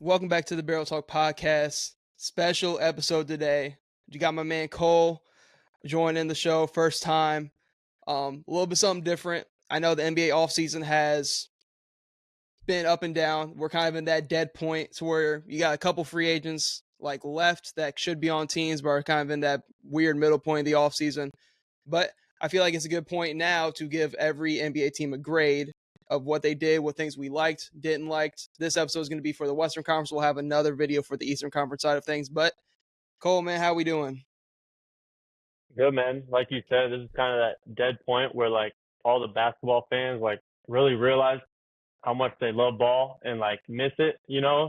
Welcome back to the Barrel Talk Podcast. Special episode today. You got my man Cole joining the show, first time. A little bit something different. I know the NBA offseason has been up and down. We're kind of in that dead point to where you got a couple free agents like left that should be on teams, but are kind of in that weird middle point of the offseason. But I feel like it's a good point now to give every NBA team a grade of what they did, what things we liked, didn't like. This episode is going to be for the Western Conference. We'll have another video for the Eastern Conference side of things. But Cole, man, how we doing? Good, man. Like you said, this is kind of that dead point where like all the basketball fans like really realize how much they love ball and like miss it,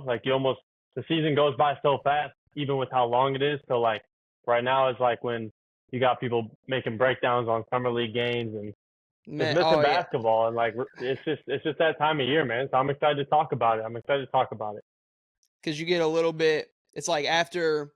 like the season goes by so fast, even with how long it is. So like right now is like when you got people making breakdowns on summer league games and just missing basketball. And like, it's just that time of year, man. So I'm excited to talk about it. Cause you get a little bit, it's like after,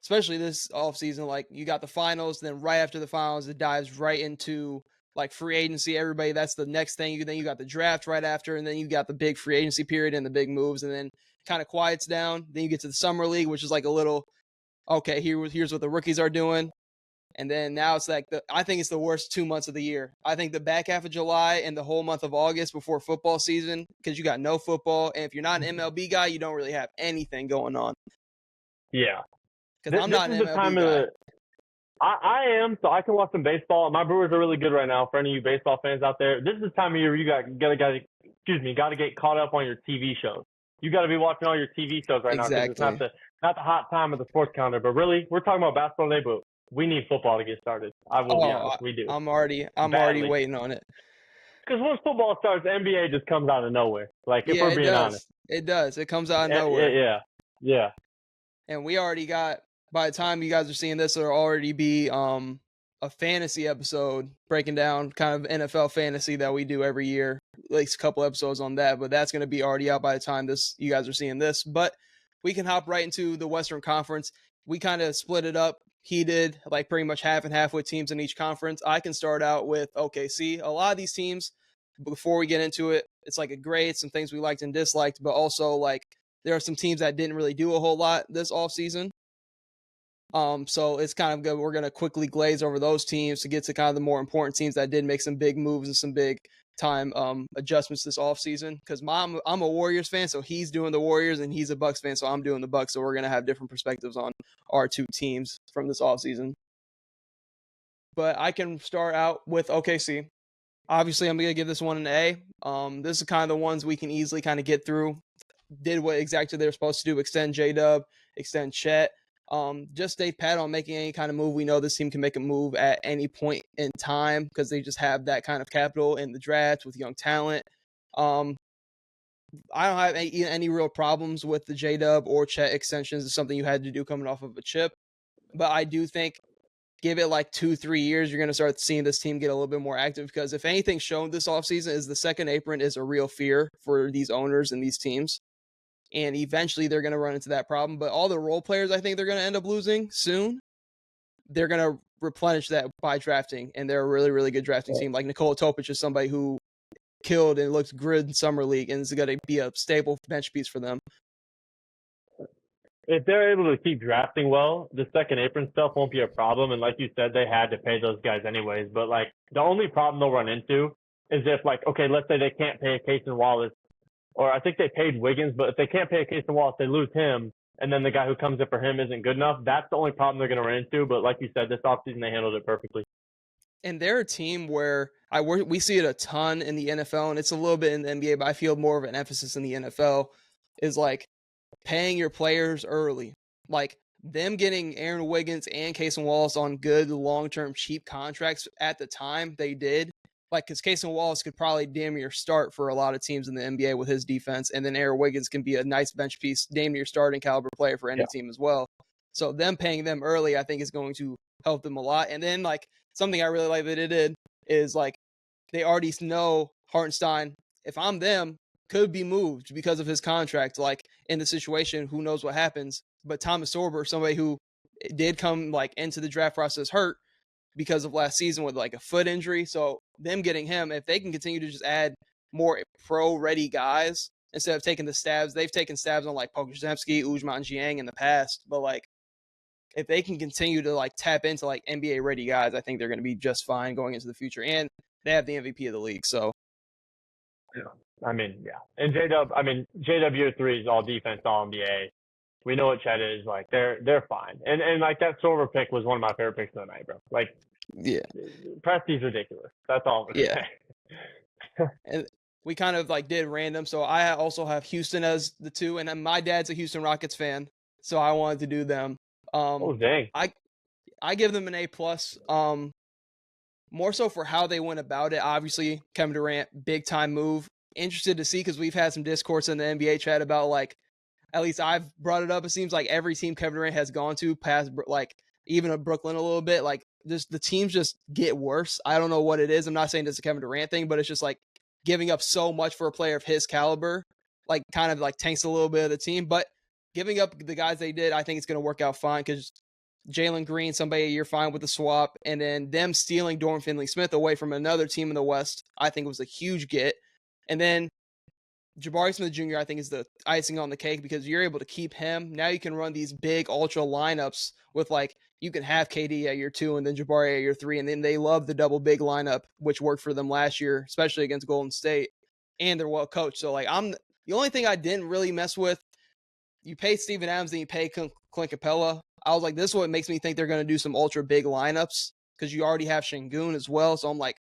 especially this offseason, like you got the finals, then right after the finals, it dives right into like free agency. Everybody, that's the next thing. Then you got the draft right after, and then you got the big free agency period and the big moves, and then kind of quiets down. Then you get to the summer league, which is like a little, okay, here's what the rookies are doing. And then now it's like I think it's the worst 2 months of the year. I think the back half of July and the whole month of August before football season, because you got no football. And if you're not an MLB guy, you don't really have anything going on. Yeah. Because I'm not an MLB guy. I am, so I can watch some baseball. My Brewers are really good right now. For any of you baseball fans out there, this is the time of year where you got to get caught up on your TV shows. You got to be watching all your TV shows right now because it's not the hot time of the sports calendar. But really, we're talking about basketball today, but we need football to get started. I will be honest, we do. I'm already waiting on it. Because once football starts, the NBA just comes out of nowhere. Like, if we're being honest. It does. It comes out of nowhere. Yeah. And we already got, by the time you guys are seeing this, there'll already be a fantasy episode breaking down kind of NFL fantasy that we do every year. At least a couple episodes on that, but that's going to be already out by the time you guys are seeing this. But we can hop right into the Western Conference. We kind of split it up. He did like pretty much half and half with teams in each conference. I can start out with OKC. A lot of these teams, before we get into it, it's like a grade, some things we liked and disliked, but also like there are some teams that didn't really do a whole lot this offseason. So it's kind of good. We're going to quickly glaze over those teams to get to kind of the more important teams that did make some big moves and some big time adjustments this offseason. Because I'm a Warriors fan, so he's doing the Warriors, and he's a Bucks fan, so I'm doing the Bucks. So we're going to have different perspectives on our two teams from this offseason. But I can start out with OKC. Obviously, I'm going to give this one an A. This is kind of the ones we can easily kind of get through. Did what exactly they're supposed to do, extend J-Dub, extend Chet. Just stay pat on making any kind of move. We know this team can make a move at any point in time because they just have that kind of capital in the draft with young talent. I don't have any real problems with the J-Dub or Chet extensions. It's something you had to do coming off of a chip. But I do think give it like 2-3 years, you're going to start seeing this team get a little bit more active because if anything's shown this offseason is the second apron is a real fear for these owners and these teams. And eventually they're going to run into that problem. But all the role players I think they're going to end up losing soon, they're going to replenish that by drafting. And they're a really, really good drafting team. Like Nikola Topic is somebody who killed and looked good in Summer League and is going to be a staple bench piece for them. If they're able to keep drafting well, the second apron stuff won't be a problem. And like you said, they had to pay those guys anyways. But like the only problem they'll run into is if like, okay, let's say they can't pay Casey Wallace. Or I think they paid Wiggins, but if they can't pay Casey Wallace, they lose him, and then the guy who comes in for him isn't good enough. That's the only problem they're going to run into. But like you said, this offseason they handled it perfectly. And they're a team where we see it a ton in the NFL, and it's a little bit in the NBA, but I feel more of an emphasis in the NFL is like paying your players early. Like them getting Aaron Wiggins and Casey Wallace on good long-term cheap contracts at the time they did. Like, because Casey Wallace could probably damn near start for a lot of teams in the NBA with his defense, and then Aaron Wiggins can be a nice bench piece, damn near starting caliber player for any team as well. So them paying them early, I think, is going to help them a lot. And then, like, something I really like that they did is, like, they already know Hartenstein, if I'm them, could be moved because of his contract. Like, in the situation, who knows what happens. But Thomas Sorber, somebody who did come, like, into the draft process hurt, because of last season with like a foot injury. So them getting him, if they can continue to just add more pro-ready guys, instead of taking the stabs. They've taken stabs on like Pokusevski, Ujman Jiang in the past, but like if they can continue to like tap into like NBA ready guys, I think they're going to be just fine going into the future. And they have the MVP of the league, so Yeah. I mean, yeah. And JW3 is all defense, all NBA. We know what Chet is. Like, they're fine. And like, that Silver pick was one of my favorite picks of the night, bro. Like, yeah, Presti's ridiculous. That's all I'm going to yeah. say. And we kind of like did random. So I also have Houston as the 2, and then my dad's a Houston Rockets fan, so I wanted to do them. Oh, dang. I give them an A plus. More so for how they went about it. Obviously, Kevin Durant, big time move. Interested to see because we've had some discourse in the NBA chat about like, at least I've brought it up. It seems like every team Kevin Durant has gone to past like even a Brooklyn a little bit, like just the teams just get worse. I don't know what it is. I'm not saying it's a Kevin Durant thing, but it's just like giving up so much for a player of his caliber, like kind of like tanks a little bit of the team. But giving up the guys they did, I think it's going to work out fine because Jalen Green, somebody you're fine with the swap, and then them stealing Dorian Finney-Smith away from another team in the West, I think was a huge get. And then Jabari Smith Jr., I think, is the icing on the cake because you're able to keep him. Now you can run these big ultra lineups with like you can have KD at your 2 and then Jabari at your 3, and then they love the double big lineup, which worked for them last year, especially against Golden State, and they're well coached. So like the only thing I didn't really mess with. You pay Steven Adams and you pay Clint Capella. I was like, this is what makes me think they're going to do some ultra big lineups because you already have Şengün as well. So I'm like,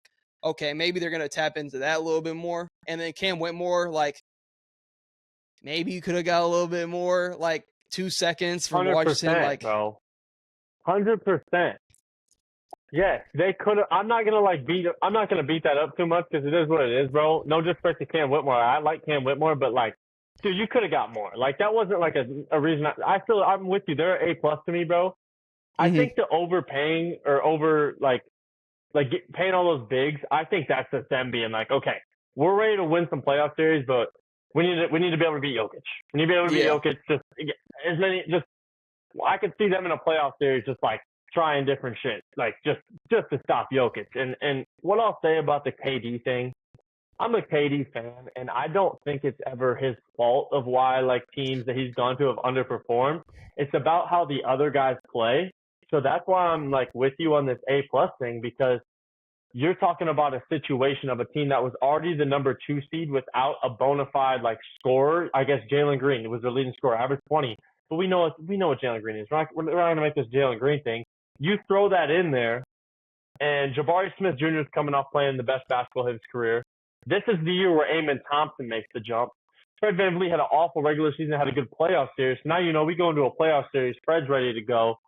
okay, maybe they're going to tap into that a little bit more. And then Cam Whitmore, like, maybe you could have got a little bit more, like 2 seconds from Washington. Like, bro. 100%. Yes, they could have. I'm not gonna beat that up too much because it is what it is, bro. No disrespect to Cam Whitmore. I like Cam Whitmore, but like, dude, you could have got more. Like, that wasn't like a reason. I'm with you. They're A plus to me, bro. I think the overpaying or paying all those bigs, I think that's just them being like, okay, we're ready to win some playoff series, but we need to be able to beat Jokic. We need to be able to beat Jokic. I could see them in a playoff series just like trying different shit, like just to stop Jokic. And what I'll say about the KD thing, I'm a KD fan, and I don't think it's ever his fault of why like teams that he's gone to have underperformed. It's about how the other guys play. So that's why I'm like with you on this A plus thing, because you're talking about a situation of a team that was already the number 2 seed without a bona fide like scorer. I guess Jalen Green was their leading scorer, average 20. But we know what Jalen Green is. We're not going to make this Jalen Green thing. You throw that in there, and Jabari Smith Jr. is coming off playing the best basketball of his career. This is the year where Amen Thompson makes the jump. Fred VanVleet had an awful regular season, had a good playoff series. Now, we go into a playoff series. Fred's ready to go.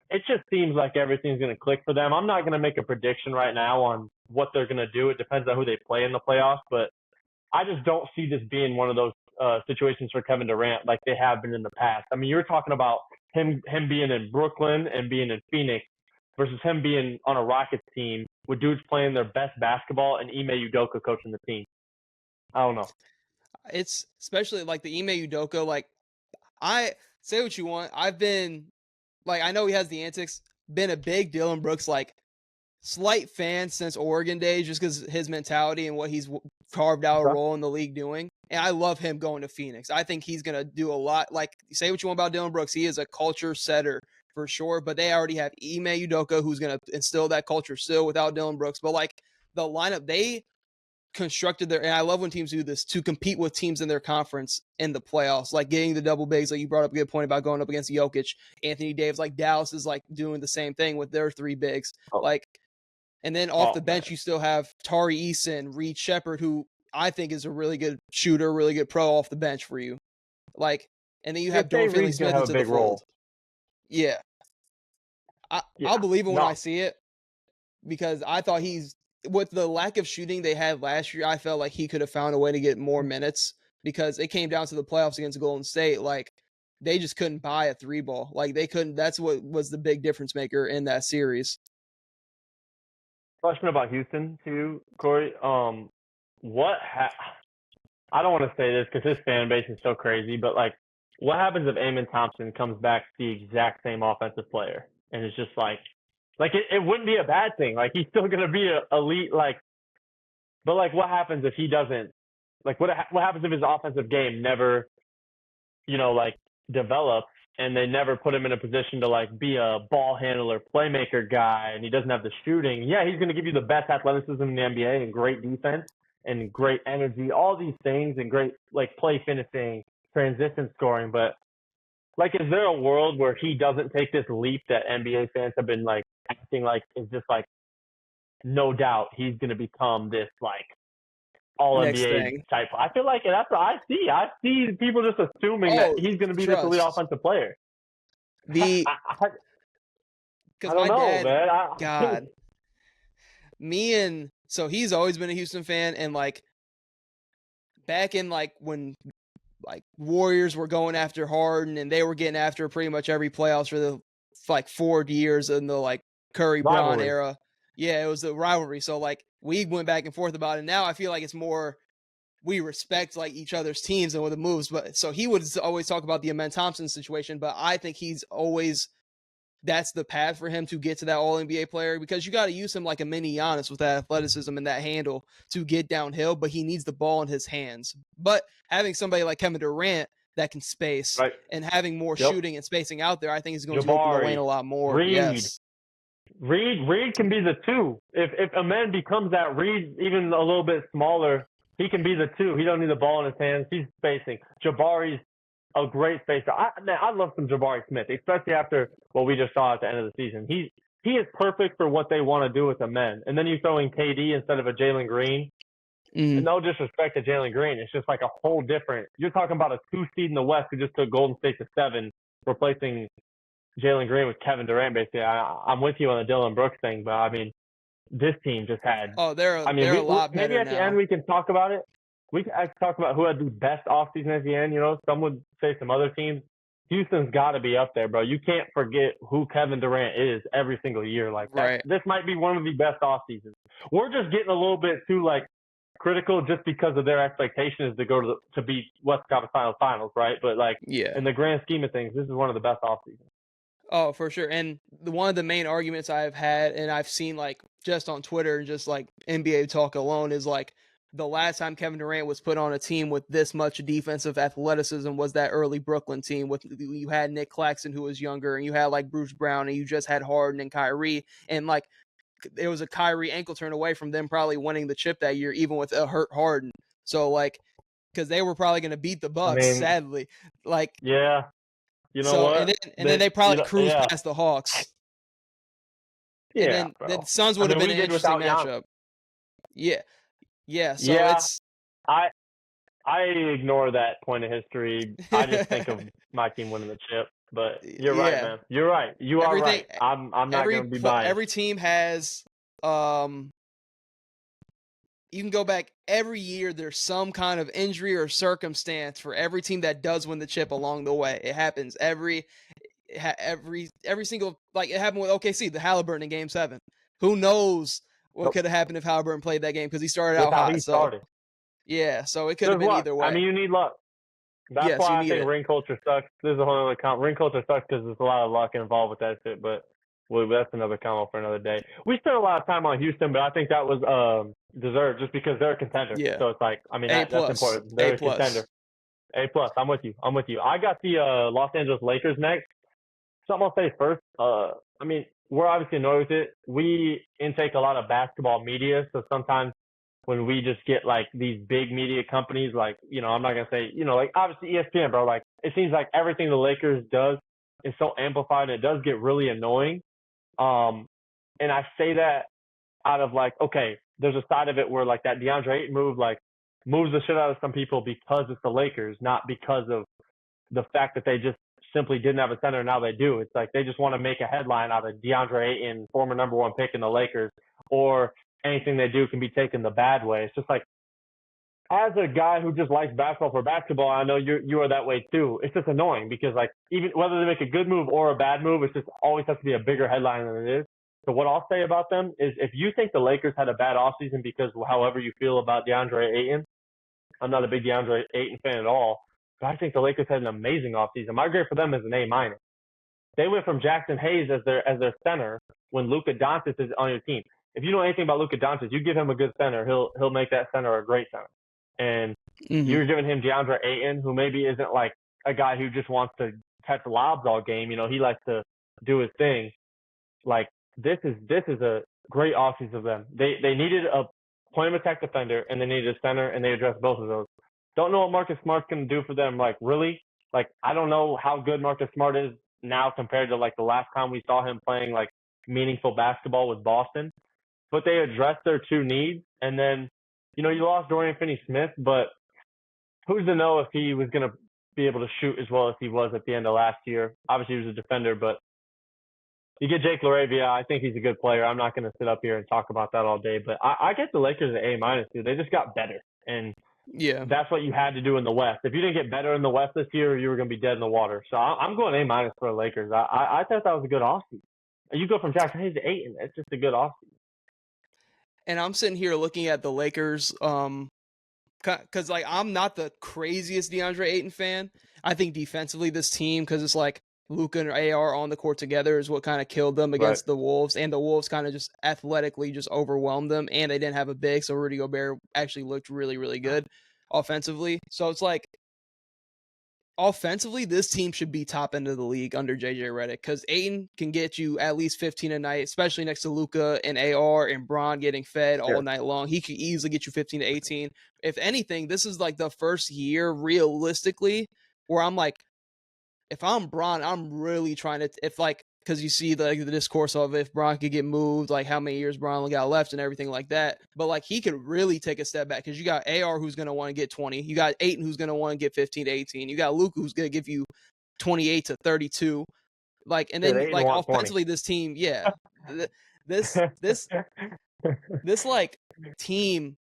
It just seems like everything's going to click for them. I'm not going to make a prediction right now on what they're going to do. It depends on who they play in the playoffs, but I just don't see this being one of those situations for Kevin Durant like they have been in the past. I mean, you're talking about him being in Brooklyn and being in Phoenix versus him being on a Rockets team with dudes playing their best basketball and Ime Udoka coaching the team. I don't know. It's especially like the Ime Udoka, like, I say what you want. I've been like, I know he has the antics, been a big Dylan Brooks, like, slight fan since Oregon days just because his mentality and what he's carved out a role in the league doing. And I love him going to Phoenix. I think he's going to do a lot. Like, say what you want about Dylan Brooks. He is a culture setter for sure, but they already have Ime Udoka who's going to instill that culture still without Dylan Brooks. But like the lineup, they constructed and I love when teams do this to compete with teams in their conference in the playoffs, like getting the double bigs. Like you brought up a good point about going up against Jokic, Anthony Davis, like Dallas is like doing the same thing with their 3 bigs. Like, and then off the bench, you still have Tari Eason, Reed Shepherd, who I think is a really good shooter, really good pro off the bench for you. Like, and then you have Dorian Finney-Smith into the fold. Yeah. I'll believe it when I see it because I thought with the lack of shooting they had last year, I felt like he could have found a way to get more minutes because it came down to the playoffs against Golden State. Like, they just couldn't buy a 3 ball. Like, they couldn't. That's what was the big difference maker in that series. Question about Houston too, Corey. I don't want to say this because his fan base is so crazy, but like, what happens if Amen Thompson comes back the exact same offensive player and it's just like it wouldn't be a bad thing. Like, he's still gonna be an elite. Like, but like, what happens if he doesn't like what happens if his offensive game never, like develops and they never put him in a position to like be a ball handler, playmaker guy, and he doesn't have the shooting. Yeah, he's going to give you the best athleticism in the NBA and great defense and great energy, all these things, and great like play finishing, transition scoring. But like, is there a world where he doesn't take this leap that NBA fans have been like acting like is just like no doubt he's going to become this like all Next NBA thing. type? I feel like that's what I see. I see people just assuming that he's going to be this elite offensive player. I Because don't my know, dad, man. God, so he's always been a Houston fan, and like back in like when like Warriors were going after Harden and they were getting after pretty much every playoffs for the like 4 years in the like Curry Bron era. Yeah, it was the rivalry. So like we went back and forth about it. Now I feel like it's more we respect like each other's teams and with the moves. But so he would always talk about the Amen Thompson situation, but I think he's always that's the path for him to get to that all NBA player, because you got to use him like a mini Giannis with that athleticism and that handle to get downhill, but he needs the ball in his hands. But having somebody like Kevin Durant that can space and having more shooting and spacing out there, I think is going to open the lane a lot more. Reed. Yes. Reed can be the 2. If Amen becomes that Reed even a little bit smaller, he can be the 2. He don't need the ball in his hands. He's spacing. Jabari's a great spacer. I love some Jabari Smith, especially after what we just saw at the end of the season. He is perfect for what they want to do with Amen. And then you throw in KD instead of a Jalen Green. And no disrespect to Jalen Green. It's just like a whole different – you're talking about a 2 seed in the West who just took Golden State to 7, replacing Jalen Green with Kevin Durant, basically. I'm with you on the Dillon Brooks thing, but I mean, this team just had. They're a lot better. Maybe at the end we can talk about it. We can actually talk about who had the best offseason at the end. Some would say some other teams. Houston's got to be up there, bro. You can't forget who Kevin Durant is every single year. Like that. Right. This might be one of the best off seasons. We're just getting a little bit too like critical just because of their expectations to go to beat West Conference Finals, right? But like in the grand scheme of things, this is one of the best off seasons. Oh, for sure. And one of the main arguments I've had, and I've seen like just on Twitter and just like NBA talk alone, is like the last time Kevin Durant was put on a team with this much defensive athleticism was that early Brooklyn team with you had Nick Claxton, who was younger, and you had like Bruce Brown, and you just had Harden and Kyrie, and like it was a Kyrie ankle turn away from them probably winning the chip that year, even with a hurt Harden. So like, because they were probably going to beat the Bucks, sadly. Like, yeah. You know what? And then they probably cruised past the Hawks. Yeah, and then the Suns would have been an interesting matchup. Yeah. So it's I ignore that point of history. I just think of my team winning the chip. But you're right, man. You're right. You are right. I'm not going to be biased. Every team has you can go back every year. There's some kind of injury or circumstance for every team that does win the chip along the way. It happens every single, like it happened with OKC, the Halliburton in Game 7. Who knows what could have happened if Halliburton played that game because he started out hot. Yeah, so it could have been either way. I mean, you need luck. That's why I think ring culture sucks. This is a whole other ring culture sucks because there's a lot of luck involved with that shit. But that's another comment for another day. We spent a lot of time on Houston, but I think that was deserved just because they're a contender. Yeah. So it's like, I mean, that's important. They're a contender. A+. I'm with you. I got the Los Angeles Lakers next. Something I'll say first. I mean, we're obviously annoyed with it. We intake a lot of basketball media, so sometimes when we just get like these big media companies, like, I'm not gonna say, like obviously ESPN, bro. Like it seems like everything the Lakers does is so amplified, and it does get really annoying. And I say that out of like, okay, there's a side of it where like that DeAndre Ayton move, like moves the shit out of some people because it's the Lakers, not because of the fact that they just simply didn't have a center. Now they do. It's like they just want to make a headline out of DeAndre Ayton, former number 1 pick in the Lakers, or anything they do can be taken the bad way. It's just like, as a guy who just likes basketball for basketball, I know you are that way too. It's just annoying because like even whether they make a good move or a bad move, it's just always has to be a bigger headline than it is. So what I'll say about them is if you think the Lakers had a bad offseason because however you feel about DeAndre Ayton, I'm not a big DeAndre Ayton fan at all, but I think the Lakers had an amazing offseason. My grade for them is an A-. They went from Jackson Hayes as their center when Luka Doncic is on your team. If you know anything about Luka Doncic, you give him a good center, he'll make that center a great center. And You're giving him DeAndre Ayton, who maybe isn't like a guy who just wants to catch lobs all game. You know, he likes to do his thing. Like this is a great offseason of them. They needed a point of attack defender and they needed a center, and they addressed both of those. Don't know what Marcus Smart's going to do for them. Like really, like I don't know how good Marcus Smart is now compared to like the last time we saw him playing like meaningful basketball with Boston. But they addressed their two needs, and then you know you lost Dorian Finney-Smith, but who's to know if he was going to be able to shoot as well as he was at the end of last year? Obviously, he was a defender, but you get Jake LaRavia. I think he's a good player. I'm not going to sit up here and talk about that all day, but I get the Lakers an A-, dude. They just got better, and that's what you had to do in the West. If you didn't get better in the West this year, you were going to be dead in the water. So I'm going A- for the Lakers. I thought that was a good offseason. You go from Jackson Hayes to Ayton. It's just a good offseason. And I'm sitting here looking at the Lakers, because like I'm not the craziest DeAndre Ayton fan. I think defensively this team, because it's like Luka and AR on the court together, is what kind of killed them against the Wolves, and the Wolves kind of just athletically just overwhelmed them, and they didn't have a big, so Rudy Gobert actually looked really, really good offensively. So it's like offensively, this team should be top end of the league under JJ Redick, because Ayton can get you at least 15 a night, especially next to Luka and AR and Bron getting fed all night long. He could easily get you 15 to 18. If anything, this is like the first year realistically where I'm like, if I'm Bron, I'm really trying to, if like, because you see the discourse of if Bron could get moved, like how many years Bron got left and everything like that. But like he could really take a step back, because you got AR who's going to want to get 20. You got Ayton who's going to want to get 15 to 18. You got Luka who's going to give you 28 to 32. Like, and then like offensively, 20. This team, this like team,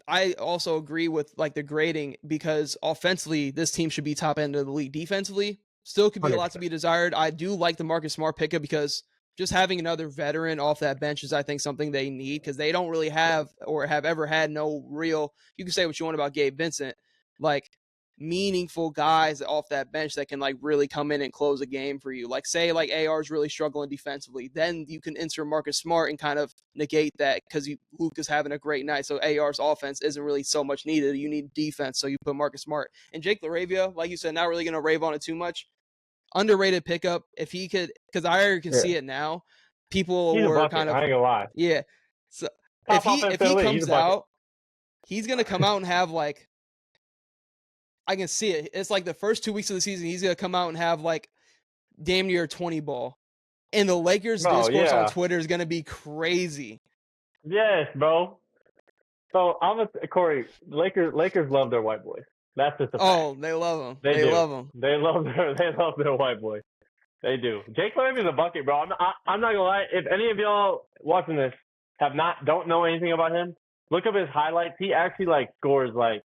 I also agree with like the grading, because offensively, this team should be top end of the league. Defensively, still could be 100%. A lot to be desired. I do like the Marcus Smart pickup, because just having another veteran off that bench is, I think, something they need, because they don't really have or have ever had no real, you can say what you want about Gabe Vincent, like meaningful guys off that bench that can like really come in and close a game for you. Like say like AR is really struggling defensively, then you can insert Marcus Smart and kind of negate that, because Luka's having a great night, so AR's offense isn't really so much needed. You need defense, so you put Marcus Smart. And Jake LaRavia, like you said, not really going to rave on it too much. Underrated pickup. If he could, because I already can see it now. People were kind of, I ain't gonna lie. Yeah. So if he comes out, he's gonna come out and have like, I can see it. It's like the first 2 weeks of the season, he's gonna come out and have like damn near 20 ball. And the Lakers discourse on Twitter is gonna be crazy. Yes, bro. So Corey, Lakers love their white boys. That's just a fact. Oh, they love them. They love them. They love their white boys. They do. Jake LaRavia's a bucket, bro. I'm not gonna lie. If any of y'all watching this don't know anything about him, look up his highlights. He actually like scores like,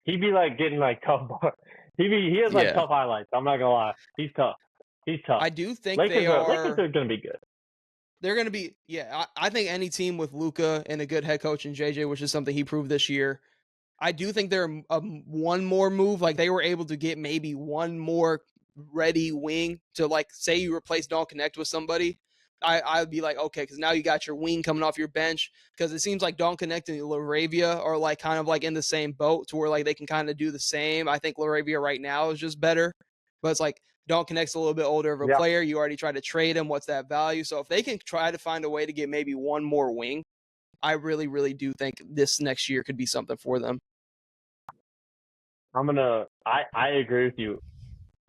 he'd be like getting like tough. He has like tough highlights. I'm not gonna lie. He's tough. I do think Lakers are gonna be good. They're going to be, I think any team with Luka and a good head coach in JJ, which is something he proved this year, I do think they're one more move. Like they were able to get maybe one more ready wing to, like, say you replace Don't Connect with somebody. I would be like, okay, because now you got your wing coming off your bench, because it seems like Don't Connect and LaRavia are like kind of like in the same boat to where like they can kind of do the same. I think LaRavia right now is just better, but it's like Don't Connect's a little bit older of a player. You already tried to trade him. What's that value? So if they can try to find a way to get maybe one more wing, I really, really do think this next year could be something for them. I agree with you.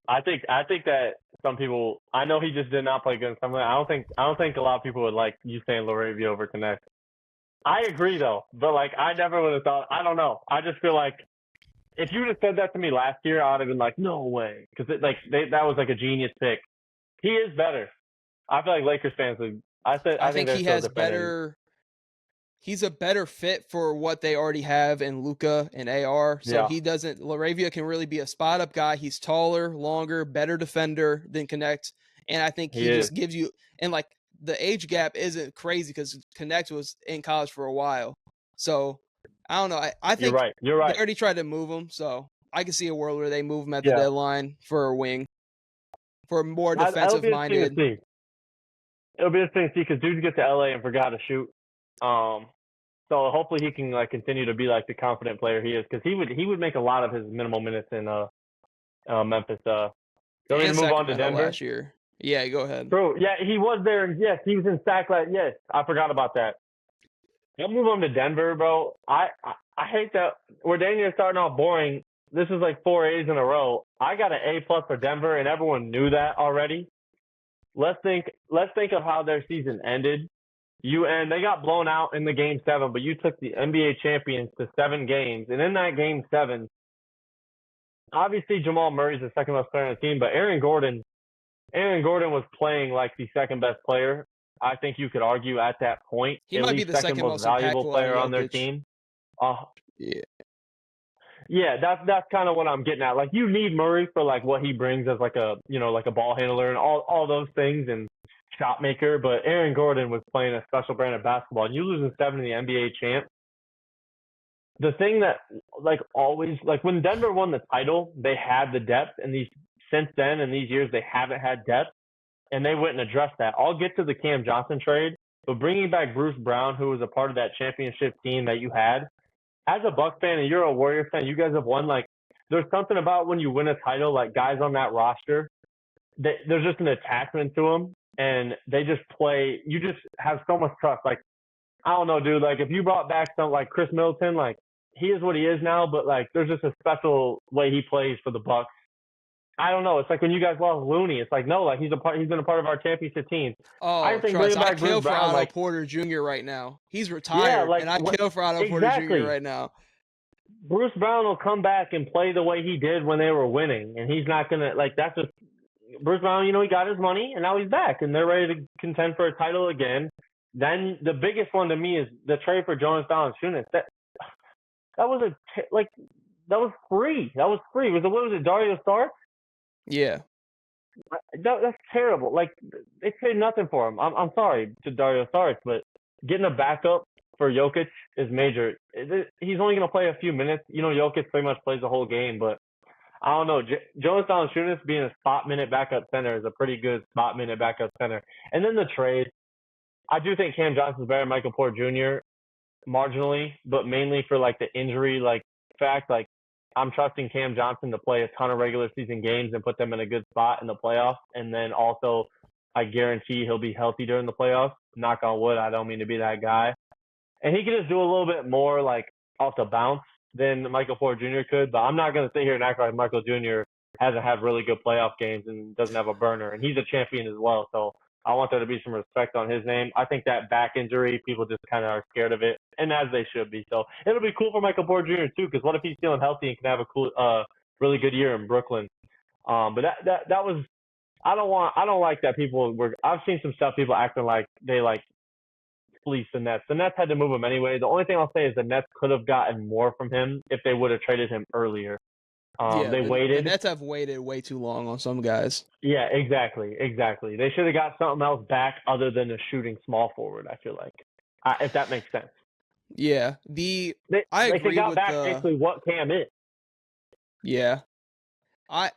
I think that some people, I know he just did not play good in some of that. I don't think a lot of people would like you saying LaRavia over Connect. I agree though, but like I never would have thought. I don't know. I just feel like if you would have said that to me last year, I would have been like, no way, because that was like a genius pick. He is better. I feel like Lakers fans would. I think he has better. He's a better fit for what they already have in Luka and AR. So he doesn't. LaRavia can really be a spot up guy. He's taller, longer, better defender than Connect, and I think he just gives you. And like the age gap isn't crazy, because Connect was in college for a while. So I don't know. I think you're right. They already tried to move him, so I can see a world where they move him at the deadline for a wing, for a more defensive minded. It'll be interesting to see, because dudes get to LA and forgot to shoot. So hopefully he can like continue to be like the confident player he is, because he would make a lot of his minimal minutes in Memphis. Do you want me And to move on to Sacramento Denver? last year. Yeah, go ahead. True. Yeah, he was there. Yes, he was in Sac. Yes, I forgot about that. I'll move on to Denver, bro. I hate that we're Daniel starting off boring. This is like 4 A's in a row. I got an A+ for Denver, and everyone knew that already. Let's think of how their season ended. They got blown out in the game 7, but you took the NBA champions to 7 games, and in that game 7, obviously Jamal Murray's the second best player on the team, but Aaron Gordon was playing like the second best player. I think you could argue at that point, He at might be least the second second most most valuable impactful player out on of their Jokic. team. Yeah. Yeah, that's kind of what I'm getting at. Like, you need Murray for like what he brings as like a like a ball handler and all those things and shot maker. But Aaron Gordon was playing a special brand of basketball, and you losing 7 to the NBA champ. The thing that like always like when Denver won the title, they had the depth, and since then in these years they haven't had depth, and they wouldn't address that. I'll get to the Cam Johnson trade, but bringing back Bruce Brown, who was a part of that championship team that you had. As a Bucks fan and you're a Warriors fan, you guys have won. Like, there's something about when you win a title, like guys on that roster, there's just an attachment to them, and they just play. You just have so much trust. Like, I don't know, dude. Like, if you brought back some like Chris Middleton, like he is what he is now, but like there's just a special way he plays for the Bucks. I don't know. It's like when you guys lost Looney. It's like, no, like he's been a part of our championship team. Oh, I think trust. bringing I back kill Bruce for Brown, Otto like, Porter Jr. right now. He's retired, like, and I kill for Otto Porter Jr. right now. Bruce Brown will come back and play the way he did when they were winning, and he's not gonna like. That's just Bruce Brown. He got his money, and now he's back, and they're ready to contend for a title again. Then the biggest one to me is the trade for Jonas Valanciunas. That was that was free. That was free. What was it, Dario Saric? Yeah. That's terrible. Like, they paid nothing for him. I'm sorry to Dario Saric, but getting a backup for Jokic is major. He's only going to play a few minutes. Jokic pretty much plays the whole game, but I don't know. Jonas Valanciunas being a spot minute backup center is a pretty good spot minute backup center. And then the trade, I do think Cam Johnson's better than Michael Porter Jr. marginally, but mainly for like the injury fact. Like, I'm trusting Cam Johnson to play a ton of regular season games and put them in a good spot in the playoffs. And then also, I guarantee he'll be healthy during the playoffs. Knock on wood. I don't mean to be that guy. And he can just do a little bit more like off the bounce than Michael Porter Jr. could. But I'm not going to sit here and act like Michael Jr. hasn't had really good playoff games and doesn't have a burner. And he's a champion as well. So I want there to be some respect on his name. I think that back injury, people just kind of are scared of it, and as they should be. So it'll be cool for Michael Porter Jr. too, because what if he's feeling healthy and can have a cool, really good year in Brooklyn? But that was, I don't like that people were. I've seen some stuff, people acting like they like fleece the Nets. The Nets had to move him anyway. The only thing I'll say is the Nets could have gotten more from him if they would have traded him earlier. They waited. The Nets have waited way too long on some guys. Yeah, exactly. They should have got something else back other than a shooting small forward, I feel like, if that makes sense. Yeah, I agree they got with back basically what Cam is. Yeah, I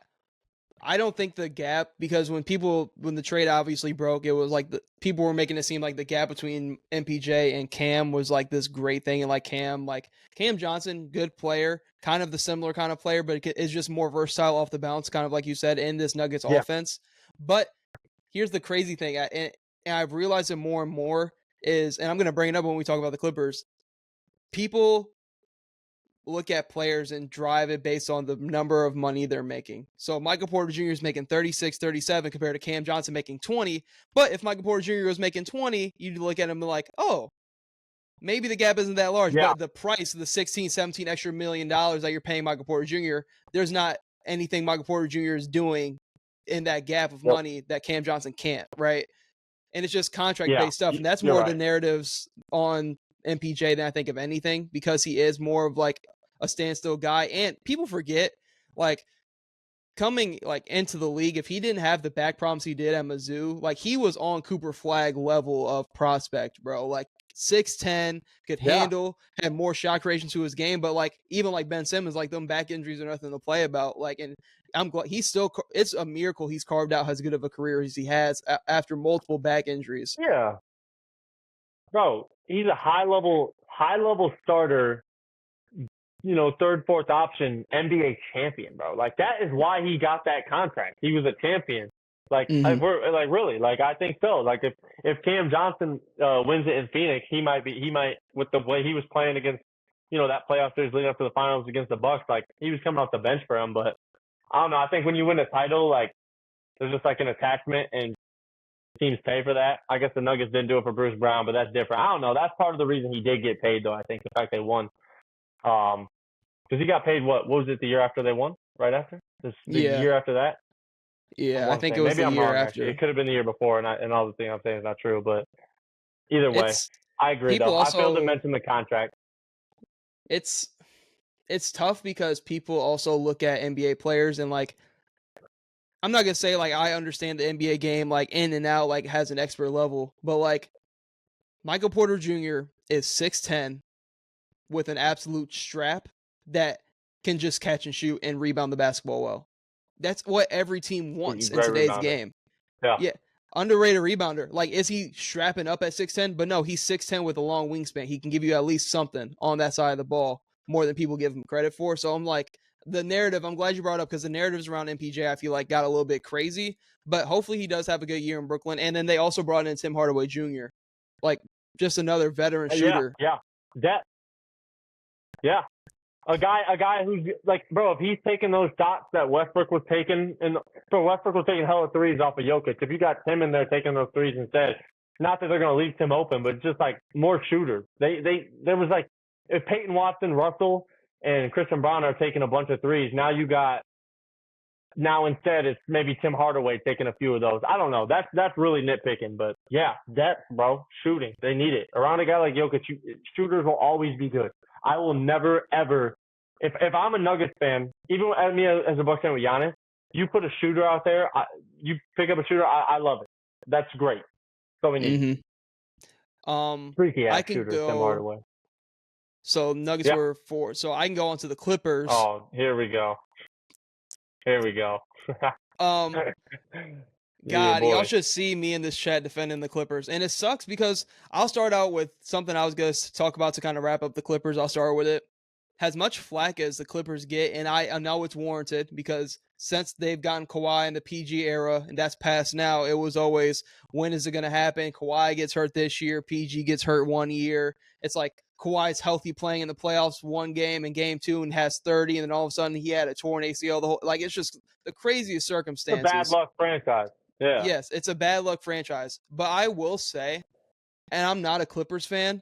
don't think the gap, because when the trade obviously broke, it was like people were making it seem like the gap between MPJ and Cam was like this great thing, and like Cam Johnson, good player, kind of the similar kind of player, but is just more versatile off the bounce, kind of like you said, in this Nuggets offense. But here's the crazy thing, and I've realized it more and more is, and I'm going to bring it up when we talk about the Clippers, people look at players and drive it based on the number of money they're making. So Michael Porter Jr. is making 36, 37 compared to Cam Johnson making 20. But if Michael Porter Jr. was making 20, you'd look at him and like, oh, maybe the gap isn't that large. Yeah. But the price of the 16, 17 extra $1 million that you're paying Michael Porter Jr., there's not anything Michael Porter Jr. is doing in that gap of money that Cam Johnson can't, right? And it's just contract-based stuff. And that's more the narratives on MPJ than I think of anything, because he is more of like a standstill guy. And people forget, like, coming like into the league, if he didn't have the back problems he did at Mizzou, like he was on Cooper Flagg level of prospect, bro. Like 6'10", could handle, had more shot creation to his game. But like even like Ben Simmons, like them back injuries are nothing to play about. Like, and I'm glad it's a miracle he's carved out as good of a career as he has after multiple back injuries. Yeah. bro, he's a high level starter, third, fourth option NBA champion, bro. Like that is why he got that contract. He was a champion. Like Mm-hmm. we're like really, like I think so. Like if Cam Johnson wins it in Phoenix, he might with the way he was playing against, that playoff series leading up to the finals against the Bucks. Like he was coming off the bench for him, but I don't know. I think when you win a title, like there's just like an attachment and teams pay for that. I guess the Nuggets didn't do it for Bruce Brown, but that's different. I don't know. That's part of the reason he did get paid, though. I think the fact they won. Because he got paid what was it the year after they won? Right after the year after that. Yeah, I think say. it was Maybe the I'm year wrong, after. actually. It could have been the year before, and all the things I'm saying is not true. But either way, I agree. Though I failed to mention the contract. It's tough because people also look at NBA players and like. I'm not gonna say like I understand the NBA game like in and out like has an expert level, but like Michael Porter Jr. is 6'10" with an absolute strap that can just catch and shoot and rebound the basketball well. That's what every team wants in today's game. Yeah. Underrated rebounder. Like, is he strapping up at 6'10"? But no, he's 6'10" with a long wingspan. He can give you at least something on that side of the ball more than people give him credit for. So I'm like, the narrative, I'm glad you brought it up because the narratives around MPJ, I feel like got a little bit crazy. But hopefully he does have a good year in Brooklyn. And then they also brought in Tim Hardaway Jr. Like, just another veteran shooter. Yeah. A guy who's like, bro, if he's taking those shots that Westbrook was taking, and Westbrook was taking hella threes off of Jokic. If you got Tim in there taking those threes instead, not that they're gonna leave Tim open, but just like more shooters. There was like if Peyton Watson, Russell, and Christian Brown are taking a bunch of threes, now instead it's maybe Tim Hardaway taking a few of those. I don't know. That's really nitpicking, but yeah, depth, bro, shooting. They need it. Around a guy like Jokic, shooters will always be good. I will never, ever, if I'm a Nuggets fan, even me as a Bucks fan with Giannis, you put a shooter out there, you pick up a shooter, I love it. That's great. So we need freaky ass shooter, Tim Hardaway. So Nuggets were 4. So I can go on to the Clippers. Oh, here we go. God, y'all should see me in this chat defending the Clippers. And it sucks because I'll start out with something I was going to talk about to kind of wrap up the Clippers. I'll start with it. As much flack as the Clippers get, and I know it's warranted because since they've gotten Kawhi in the PG era, and that's past now, it was always, when is it going to happen? Kawhi gets hurt this year. PG gets hurt one year. It's like Kawhi's healthy playing in the playoffs one game and game 2 and has 30, and then all of a sudden he had a torn ACL. It's just the craziest circumstances. It's a bad luck franchise. Yeah. Yes, it's a bad luck franchise. But I will say, and I'm not a Clippers fan,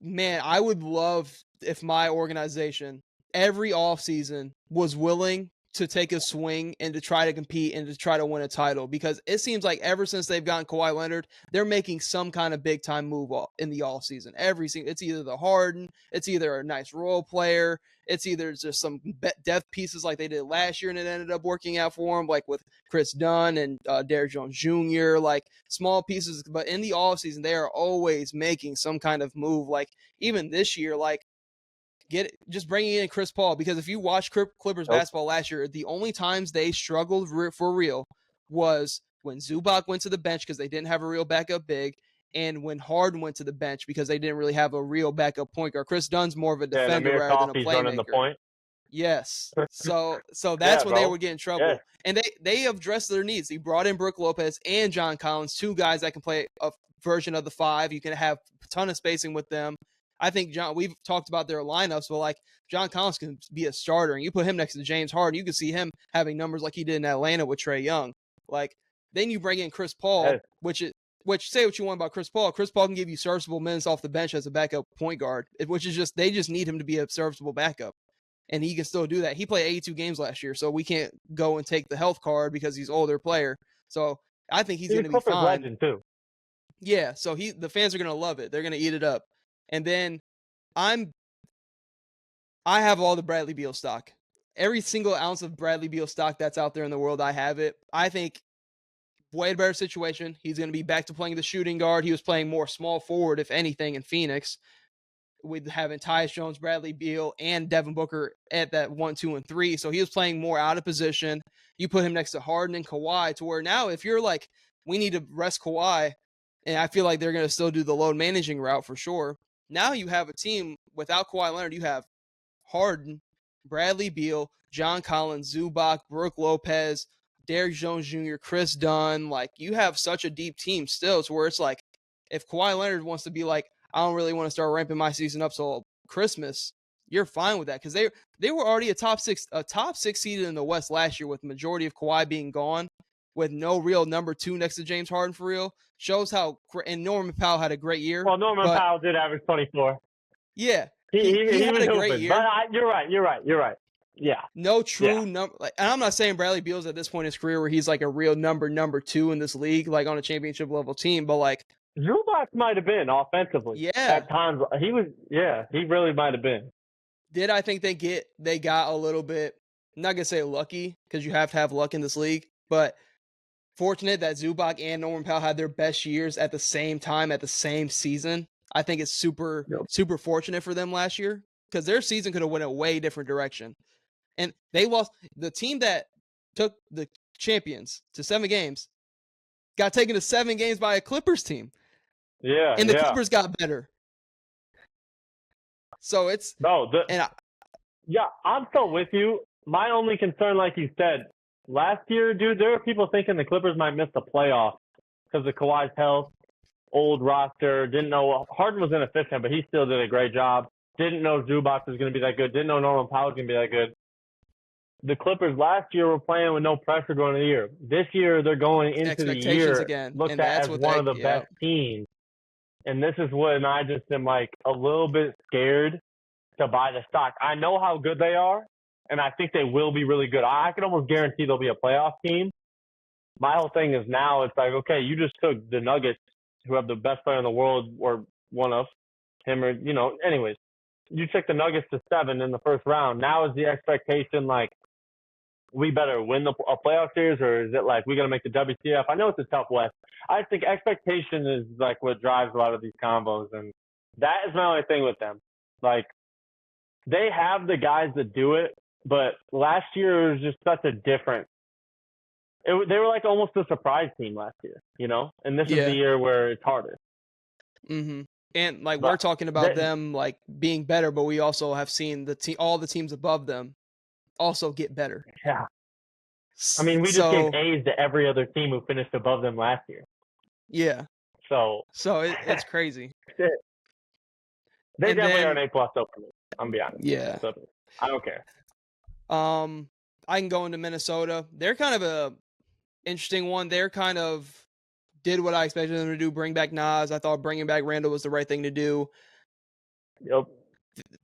man, I would love if my organization every offseason was willing to take a swing and to try to compete and to try to win a title, because it seems like ever since they've gotten Kawhi Leonard, they're making some kind of big time move in the offseason. It's either the Harden, it's either a nice role player, it's either just some depth pieces like they did last year and it ended up working out for them, like with Chris Dunn and Derrick Jones Jr., like small pieces. But in the offseason, they are always making some kind of move. Like even this year, like just bringing in Chris Paul, because if you watch Clippers basketball last year, the only times they struggled for real was when Zubac went to the bench because they didn't have a real backup big, and when Harden went to the bench because they didn't really have a real backup point guard. Chris Dunn's more of a defender rather than a playmaker. The point. Yes. So that's when they would get in trouble. Yeah. And they have addressed their needs. He brought in Brook Lopez and John Collins, 2 guys that can play a version of the 5. You can have a ton of spacing with them. I think we've talked about their lineups, but like John Collins can be a starter, and you put him next to James Harden, you can see him having numbers like he did in Atlanta with Trae Young. Like then you bring in Chris Paul, which say what you want about Chris Paul. Chris Paul can give you serviceable minutes off the bench as a backup point guard, which is they just need him to be a serviceable backup, and he can still do that. He played 82 games last year, so we can't go and take the health card because he's an older player. So I think he's going to be fine. Legend too. Yeah, so the fans are going to love it. They're going to eat it up. And then I have all the Bradley Beal stock. Every single ounce of Bradley Beal stock that's out there in the world, I have it. I think way better situation. He's going to be back to playing the shooting guard. He was playing more small forward, if anything, in Phoenix, with having Tyus Jones, Bradley Beal, and Devin Booker at that 1, 2, and 3. So he was playing more out of position. You put him next to Harden and Kawhi, to where now if you're like, we need to rest Kawhi, and I feel like they're going to still do the load managing route for sure. Now you have a team without Kawhi Leonard. You have Harden, Bradley Beal, John Collins, Zubac, Brooke Lopez, Derrick Jones Jr., Chris Dunn. Like, you have such a deep team still to where it's like, if Kawhi Leonard wants to be like, I don't really want to start ramping my season up till Christmas, you're fine with that, because they were already a top six seed in the West last year with the majority of Kawhi being gone, with no real number 2 next to James Harden for real. Shows how, and Norman Powell had a great year. Well, Norman Powell did average 24. Yeah, He had was a great hooping. year. But you're right. Yeah. No true number. Like, and I'm not saying Bradley Beal's at this point in his career where he's like a real number 2 in this league, like on a championship level team. But like, Zubac might have been offensively. Yeah. At times he was. Yeah, he really might have been. Did I think they got a little bit, I'm not gonna say lucky, because you have to have luck in this league, but fortunate that Zubac and Norman Powell had their best years at the same time at the same season. I think it's super fortunate for them last year, because their season could have went a way different direction. And they lost. The team that took the champions to 7 games got taken to 7 games by a Clippers team. Yeah. And the Clippers got better. So it's I'm still with you. My only concern, like you said, last year, dude, there were people thinking the Clippers might miss the playoffs because of Kawhi's health, old roster. Didn't know Harden was inefficient, but he still did a great job. Didn't know Zubac was going to be that good. Didn't know Norman Powell was going to be that good. The Clippers last year were playing with no pressure going into the year. This year, they're going into the year looked at as one of the best teams. And this is when I just am like a little bit scared to buy the stock. I know how good they are, and I think they will be really good. I can almost guarantee they'll be a playoff team. My whole thing is now it's like, okay, you just took the Nuggets, who have the best player in the world, or one of him, or, anyways. You took the Nuggets to 7 in the first round. Now is the expectation like, we better win a playoff series, or is it like we got to make the WTF? I know it's a tough West. I think expectation is like what drives a lot of these combos, and that is my only thing with them. Like, they have the guys that do it, but last year was just such a different. They were like almost a surprise team last year, and this is the year where it's harder. Mm-hmm. And like, we're talking about them like being better, but we also have seen all the teams above them also get better. Yeah. I mean, we just gave A's to every other team who finished above them last year. Yeah. So it's crazy. They definitely are an A+ for me. I'm be honest. Yeah. So, I don't care. I can go into Minnesota. They're kind of a interesting one. They're kind of did what I expected them to do, bring back Nas. I thought bringing back Randall was the right thing to do. Yep.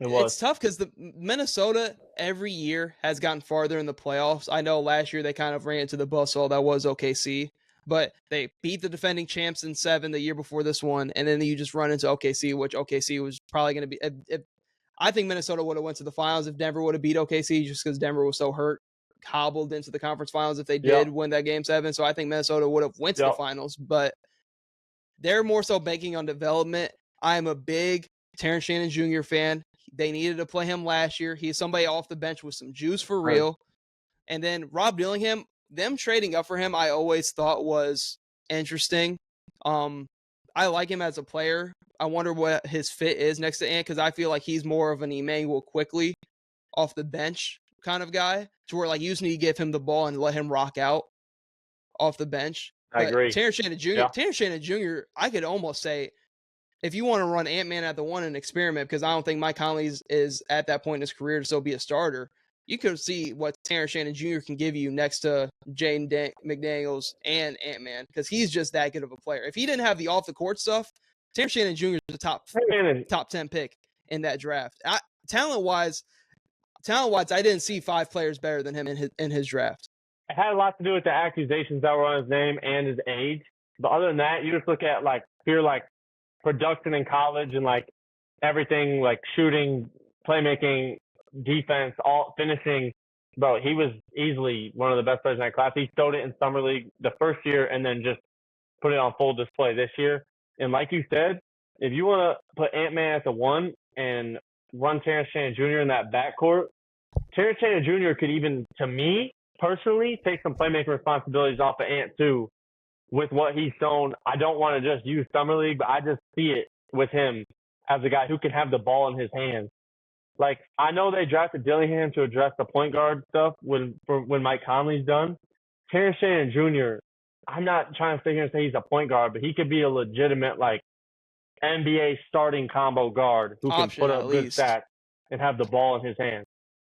It's tough because the Minnesota every year has gotten farther in the playoffs. I know last year they kind of ran into the buzzsaw that was OKC, but they beat the defending champs in 7 the year before this one, and then you just run into OKC, which OKC was probably going to be. I think Minnesota would have went to the finals if Denver would have beat OKC, just because Denver was so hurt, hobbled into the conference finals if they did win that game 7. So I think Minnesota would have went to the finals, but they're more so banking on development. I am a big Terrence Shannon Jr. fan. They needed to play him last year. He's somebody off the bench with some juice for real. And then Rob Dillingham, them trading up for him, I always thought was interesting. I like him as a player. I wonder what his fit is next to Ant, because I feel like he's more of an Emmanuel Quickly off the bench kind of guy, to where like you just need to give him the ball and let him rock out off the bench. I agree. Terrence Shannon Jr., I could almost say, if you want to run Ant-Man at the 1 and experiment, because I don't think Mike Conley is at that point in his career to still be a starter, you could see what Terrence Shannon Jr. can give you next to Jaden McDaniels and Ant-Man, because he's just that good of a player. If he didn't have the off-the-court stuff, Terrence Shannon Jr. is the top 10 pick in that draft. Talent-wise, I didn't see 5 players better than him in his draft. It had a lot to do with the accusations that were on his name and his age. But other than that, you just look at like pure like production in college and like everything, like shooting, playmaking, defense, all finishing. Bro, he was easily one of the best players in that class. He showed it in summer league the first year and then just put it on full display this year. And like you said, if you want to put Ant-Man at the 1 and run Terrence Shannon Jr. in that backcourt, Terrence Shannon Jr. could even, to me personally, take some playmaking responsibilities off of Ant too, with what he's shown, I don't want to just use Summer League, but I just see it with him as a guy who can have the ball in his hands. Like, I know they drafted Dillingham to address the point guard stuff when Mike Conley's done. Terrence Shannon Jr., I'm not trying to sit here and say he's a point guard, but he could be a legitimate, like, NBA starting combo guard who can Option, put at up good least. stats and have the ball in his hands.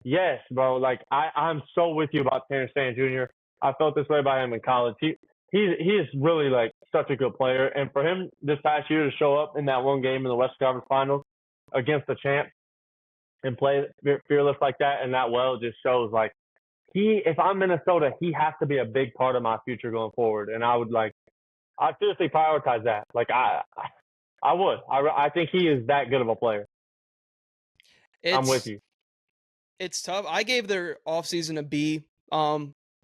Yes, bro. Like, I'm so with you about Terrence Shannon Jr. I felt this way about him in college. He is really, like, such a good player. And for him this past year to show up in that one game in the Western Conference Finals against the champ and play fearless like that and that well just shows, like, if I'm Minnesota, he has to be a big part of my future going forward. And I'd seriously prioritize that. Like, I would. I think he is that good of a player. I'm with you. It's tough. I gave their offseason a B.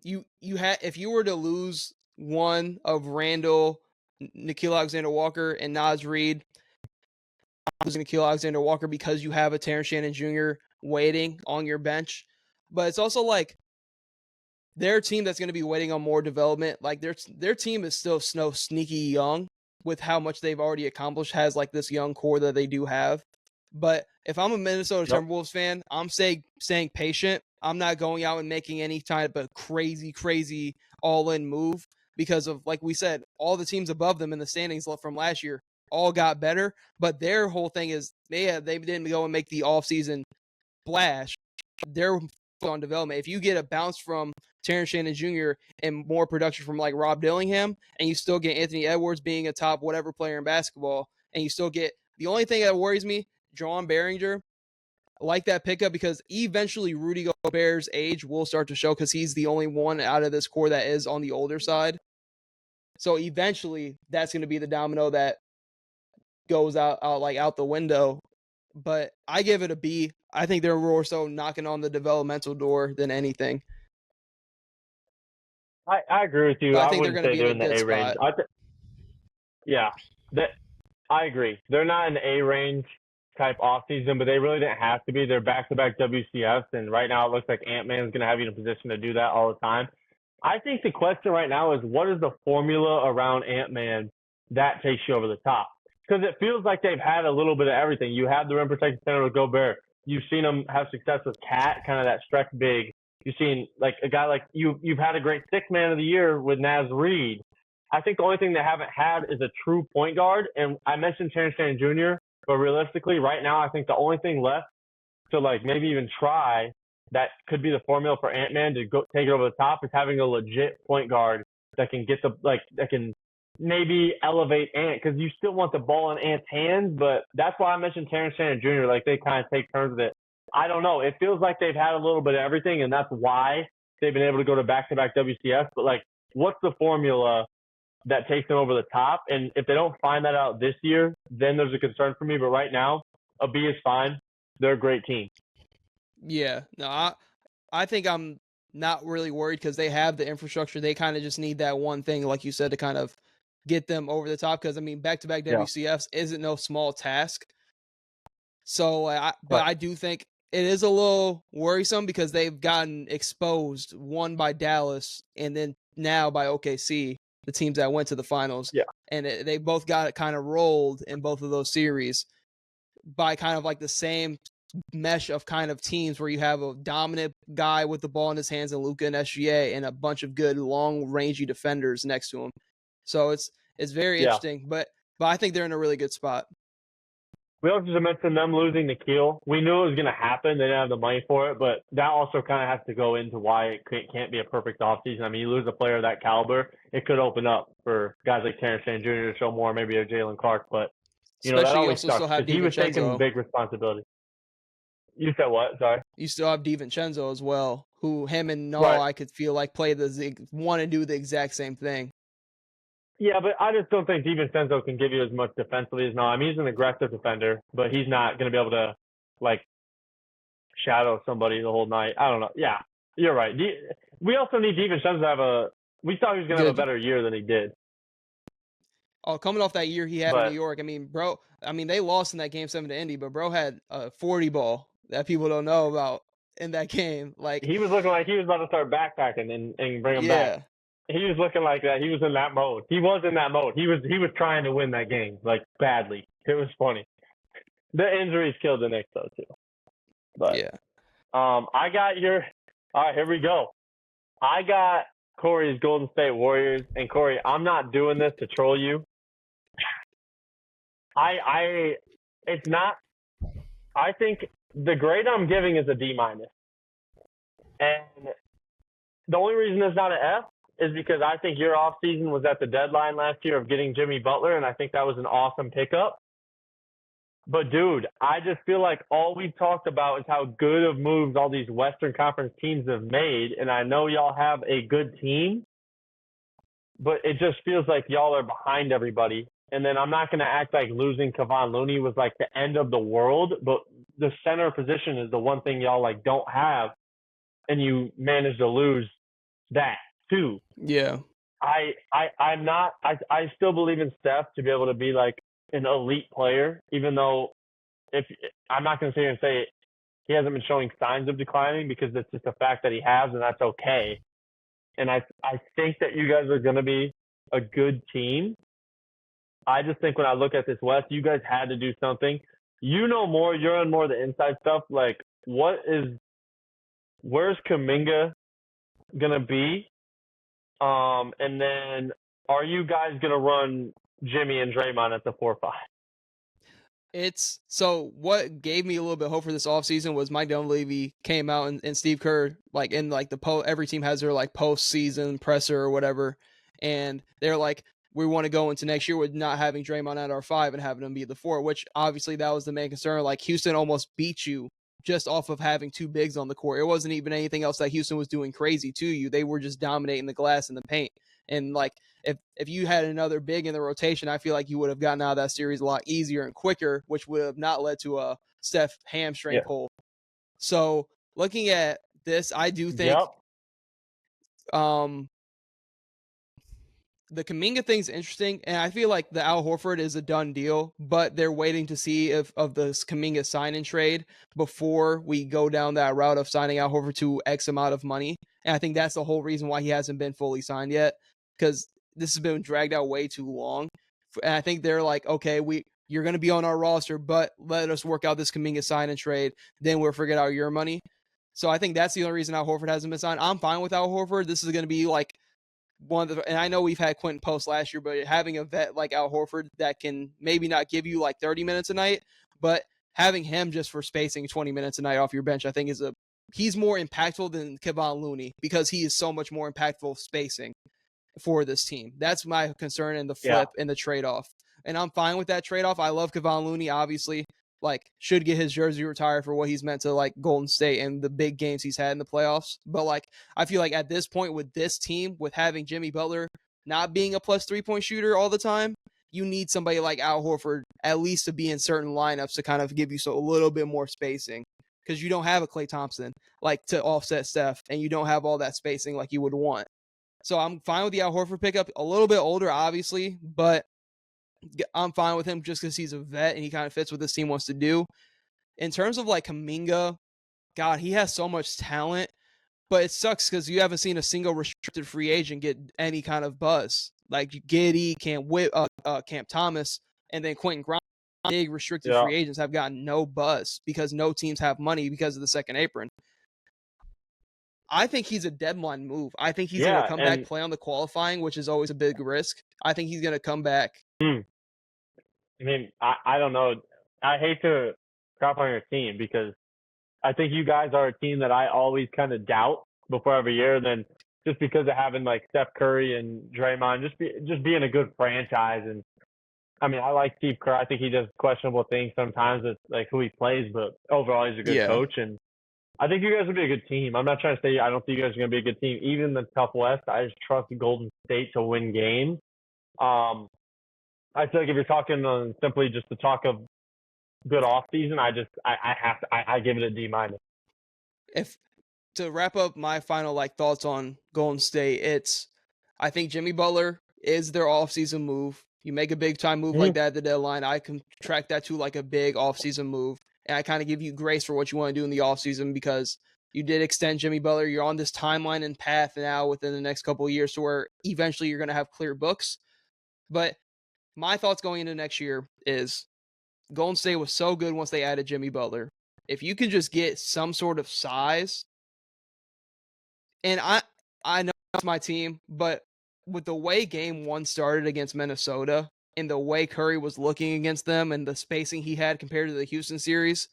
If you were to lose one of Randall, Nickeil Alexander-Walker, and Naz Reid, losing Nickeil Alexander-Walker because you have a Terrence Shannon Jr. waiting on your bench. But it's also like their team that's going to be waiting on more development. Like their team is still sneaky young with how much they've already accomplished, has like this young core that they do have. But if I'm a Minnesota Timberwolves fan, I'm staying patient. I'm not going out and making any type of crazy all-in move because of, like we said, all the teams above them in the standings from last year all got better. But their whole thing is they didn't go and make the offseason splash. They're on development. If you get a bounce from Terrence Shannon Jr. and more production from like Rob Dillingham, and you still get Anthony Edwards being a top whatever player in basketball, and you still get the only thing that worries me, John Behringer, I like that pickup because eventually Rudy Gobert's age will start to show because he's the only one out of this core that is on the older side. So eventually that's going to be the domino that goes out the window. But I give it a B. I think they're more so knocking on the developmental door than anything. I agree with you. But I I think they're wouldn't going to say be they're in in a the good A range. spot. I agree. They're not in the A range type offseason, but they really didn't have to be. They're back-to-back WCFs, and right now it looks like Ant-Man's going to have you in a position to do that all the time. I think the question right now is, what is the formula around Ant-Man that takes you over the top? Because it feels like they've had a little bit of everything. You have the rim protected center with Gobert. You've seen them have success with Cat, kind of that stretch big. You've seen like a guy like you've had a great sixth man of the year with Naz Reid. I think the only thing they haven't had is a true point guard. And I mentioned Terrence Shannon Jr., but realistically, right now, I think the only thing left to like maybe even try that could be the formula for Ant-Man to go take it over the top is having a legit point guard that can get that can maybe elevate Ant, because you still want the ball in Ant's hands. But that's why I mentioned Terrence Shannon Jr. Like they kind of take turns with it. I don't know. It feels like they've had a little bit of everything, and that's why they've been able to go to back-to-back WCS. But like, what's the formula that takes them over the top? And if they don't find that out this year, then there's a concern for me. But right now, a B is fine. They're a great team. Yeah. No, I think I'm not really worried because they have the infrastructure. They kind of just need that one thing, like you said, to kind of get them over the top. Because, I mean, back-to-back WCFs isn't no small task. So, but I do think it is a little worrisome because they've gotten exposed, one by Dallas and then now by OKC, the teams that went to the finals. Yeah. And they both got it kind of rolled in both of those series by kind of like the same mesh of kind of teams where you have a dominant guy with the ball in his hands and Luka and SGA and a bunch of good long rangey defenders next to him. So it's very interesting, but I think they're in a really good spot. We also just mentioned them losing Nickeil. We knew it was going to happen. They didn't have the money for it, but that also kind of has to go into why it can't be a perfect offseason. I mean, you lose a player of that caliber, it could open up for guys like Terrence Shannon Jr. to show more, maybe a Jalen Clark, but that always sucks because he was taking big responsibility. You said what? Sorry. You still have DiVincenzo as well, who him and Null, I could feel like want to do the exact same thing. Yeah, but I just don't think DiVincenzo can give you as much defensively as Null. I mean, he's an aggressive defender, but he's not going to be able to like shadow somebody the whole night. I don't know. Yeah, you're right. We also need DiVincenzo to have we thought he was going to have a better year than he did. Oh, coming off that year he had in New York, I mean, bro, they lost in that Game 7 to Indy, but bro had a 40 ball that people don't know about in that game. Like he was looking like he was about to start backpacking and bring him back. he was looking like that. He was in that mode. He was in that mode. He was trying to win that game, like, badly. It was funny. The injuries killed the Knicks, though, too. But Yeah. I got your. All right, here we go. I got Corey's Golden State Warriors, and Corey, I'm not doing this to troll you. It's not. I think the grade I'm giving is a D-, and the only reason it's not an F is because I think your offseason was at the deadline last year of getting Jimmy Butler, and I think that was an awesome pickup. But, dude, I just feel like all we've talked about is how good of moves all these Western Conference teams have made, and I know y'all have a good team, but it just feels like y'all are behind everybody. And then I'm not going to act like losing Kevon Looney was like the end of the world, but the center position is the one thing y'all like don't have, and you managed to lose that too. Yeah. I still believe in Steph to be able to be like an elite player, even though if I'm not going to sit here and say he hasn't been showing signs of declining, because it's just a fact that he has, and that's okay. And I think that you guys are going to be a good team. I just think when I look at this West, you guys had to do something. You know more. You're on more of the inside stuff. Like, where's Kuminga going to be? And then are you guys going to run Jimmy and Draymond at the 4-5? So what gave me a little bit of hope for this offseason was Mike Dunleavy came out and Steve Kerr, like, in like every team has their like post-season presser or whatever, and they're like, we want to go into next year with not having Draymond at our 5 and having him be the 4, which obviously that was the main concern. Like, Houston almost beat you just off of having 2 bigs on the court. It wasn't even anything else that Houston was doing crazy to you. They were just dominating the glass and the paint. And like, if you had another big in the rotation, I feel like you would have gotten out of that series a lot easier and quicker, which would have not led to a Steph hamstring pull. So looking at this, I do think the Kuminga thing's interesting, and I feel like the Al Horford is a done deal, but they're waiting to see if of the Kuminga sign-in trade before we go down that route of signing Al Horford to X amount of money. And I think that's the whole reason why he hasn't been fully signed yet, because this has been dragged out way too long. And I think they're like, okay, you're going to be on our roster, but let us work out this Kuminga sign-in trade, then we'll forget out your money. So I think that's the only reason Al Horford hasn't been signed. I'm fine with Al Horford. This is going to be like and I know we've had Quentin Post last year, but having a vet like Al Horford that can maybe not give you like 30 minutes a night, but having him just for spacing 20 minutes a night off your bench, I think he's more impactful than Kevon Looney, because he is so much more impactful spacing for this team. That's my concern in the flip and the trade-off. And I'm fine with that trade-off. I love Kevon Looney, obviously. Like, should get his jersey retired for what he's meant to like Golden State and the big games he's had in the playoffs. But like, I feel like at this point with this team, with having Jimmy Butler not being a plus 3-point shooter all the time, you need somebody like Al Horford at least to be in certain lineups to kind of give you a little bit more spacing, because you don't have a Klay Thompson like to offset Steph, and you don't have all that spacing like you would want. So I'm fine with the Al Horford pickup. A little bit older, obviously, but I'm fine with him just because he's a vet and he kind of fits what this team wants to do. In terms of like Kuminga, God, he has so much talent, but it sucks because you haven't seen a single restricted free agent get any kind of buzz. Like Giddey, Camp Thomas, and then Quentin Grimes, big restricted free agents have gotten no buzz because no teams have money because of the second apron. I think he's a deadline move. I think he's going to come back, play on the qualifying, which is always a big risk. I think he's going to come back. I mean, I don't know. I hate to crap on your team because I think you guys are a team that I always kind of doubt before every year. And then just because of having like Steph Curry and Draymond, just being a good franchise. And I mean, I like Steve Kerr. I think he does questionable things sometimes with like who he plays, but overall he's a good coach. And I think you guys will be a good team. I'm not trying to say I don't think you guys are going to be a good team. Even in the tough West, I just trust Golden State to win games. I feel like if you're talking simply just the talk of good off season, I give it a D-. If to wrap up my final like thoughts on Golden State, I think Jimmy Butler is their offseason move. You make a big time move like that at the deadline, I can track that to like a big offseason move. And I kind of give you grace for what you want to do in the offseason, because You did extend Jimmy Butler. You're on this timeline and path now within the next couple of years to where eventually you're going to have clear books. But my thoughts going into next year is Golden State was so good once they added Jimmy Butler. If you can just get some sort of size, and I know it's my team, but with the way game one started against Minnesota and the way Curry was looking against them and the spacing he had compared to the Houston series,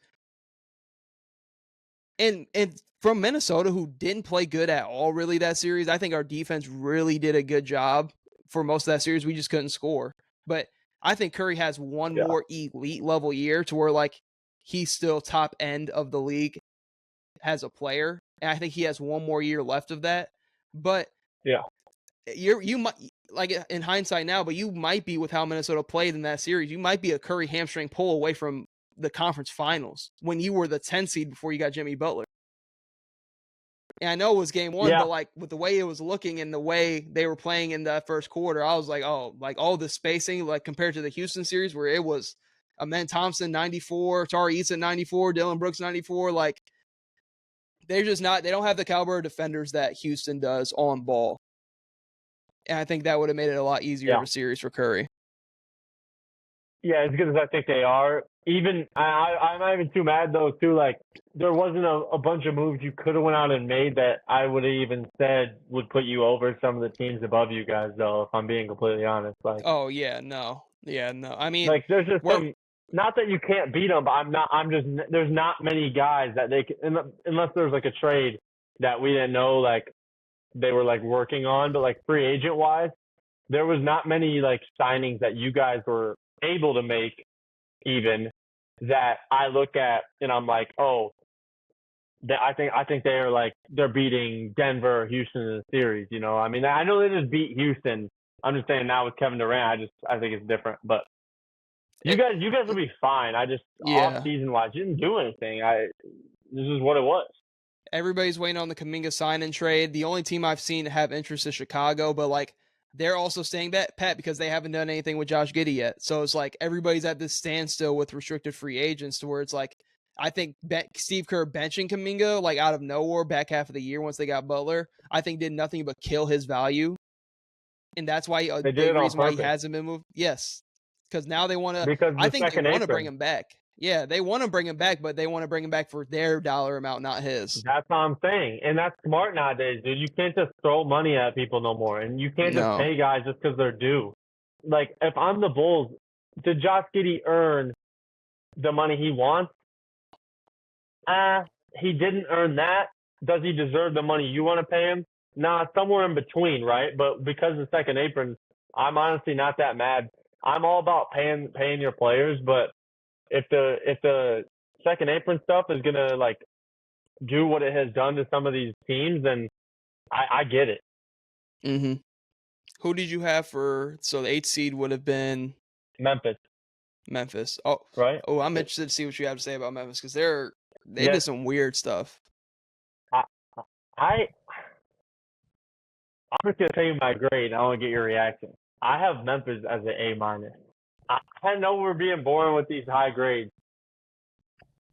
and from Minnesota, who didn't play good at all really that series, I think our defense really did a good job for most of that series. We just couldn't score. But I think Curry has one more elite level year to where like he's still top end of the league as a player. And I think he has one more year left of that. But you might, like in hindsight now, but you might be, with how Minnesota played in that series, you might be a Curry hamstring pull away from the conference finals when you were the 10 seed before you got Jimmy Butler. And I know it was game one, but like with the way it was looking and the way they were playing in that first quarter, I was like, oh, like all the spacing, like compared to the Houston series where it was Amen Thompson 94, Tari Eason 94, Dylan Brooks 94, like they're just not, they don't have the caliber of defenders that Houston does on ball. And I think that would have made it a lot easier of a series for Curry. Yeah, as good as I think they are, even I'm not even too mad though. Too, like there wasn't a bunch of moves you could have went out and made that I would have even said would put you over some of the teams above you guys. Though, if I'm being completely honest, like I mean, like there's just some. Not that you can't beat them, but I'm just there's not many guys that they can, unless there's like a trade that we didn't know like they were like working on, but like free agent wise, there was not many like signings that you guys were able to make even that I look at and I'm like, oh, I think they're like they're beating Denver, Houston in the series. You know, I mean, I know they just beat Houston. I'm just saying now with Kevin Durant, I think it's different. But you guys will be fine. Off season wise, you didn't do anything. This is what it was. Everybody's waiting on the Kuminga sign and trade. The only team I've seen have interest is Chicago, but like they're also staying pat because they haven't done anything with Josh Giddey yet. So it's like everybody's at this standstill with restricted free agents to where it's like, I think Steve Kerr benching Kuminga like out of nowhere back half of the year once they got Butler, I think did nothing but kill his value. And that's why a big reason why he hasn't been moved. Yes. Because now they want to, I think they want to bring him back. Yeah, they want to bring him back, but they want to bring him back for their dollar amount, not his. That's what I'm saying. And that's smart nowadays, dude. You can't just throw money at people no more. And you can't just pay guys just because they're due. Like, if I'm the Bulls, did Josh Giddey earn the money he wants? He didn't earn that. Does he deserve the money you want to pay him? Nah, somewhere in between, right? But because of second apron, I'm honestly not that mad. I'm all about paying your players, but if the second apron stuff is gonna like do what it has done to some of these teams, then I get it. Mm-hmm. Who did you have so the 8th seed would have been Memphis. Oh, right. Oh, I'm interested to see what you have to say about Memphis because they did some weird stuff. I'm just gonna tell you my grade. I want to get your reaction. I have Memphis as an A-. I know we're being boring with these high grades.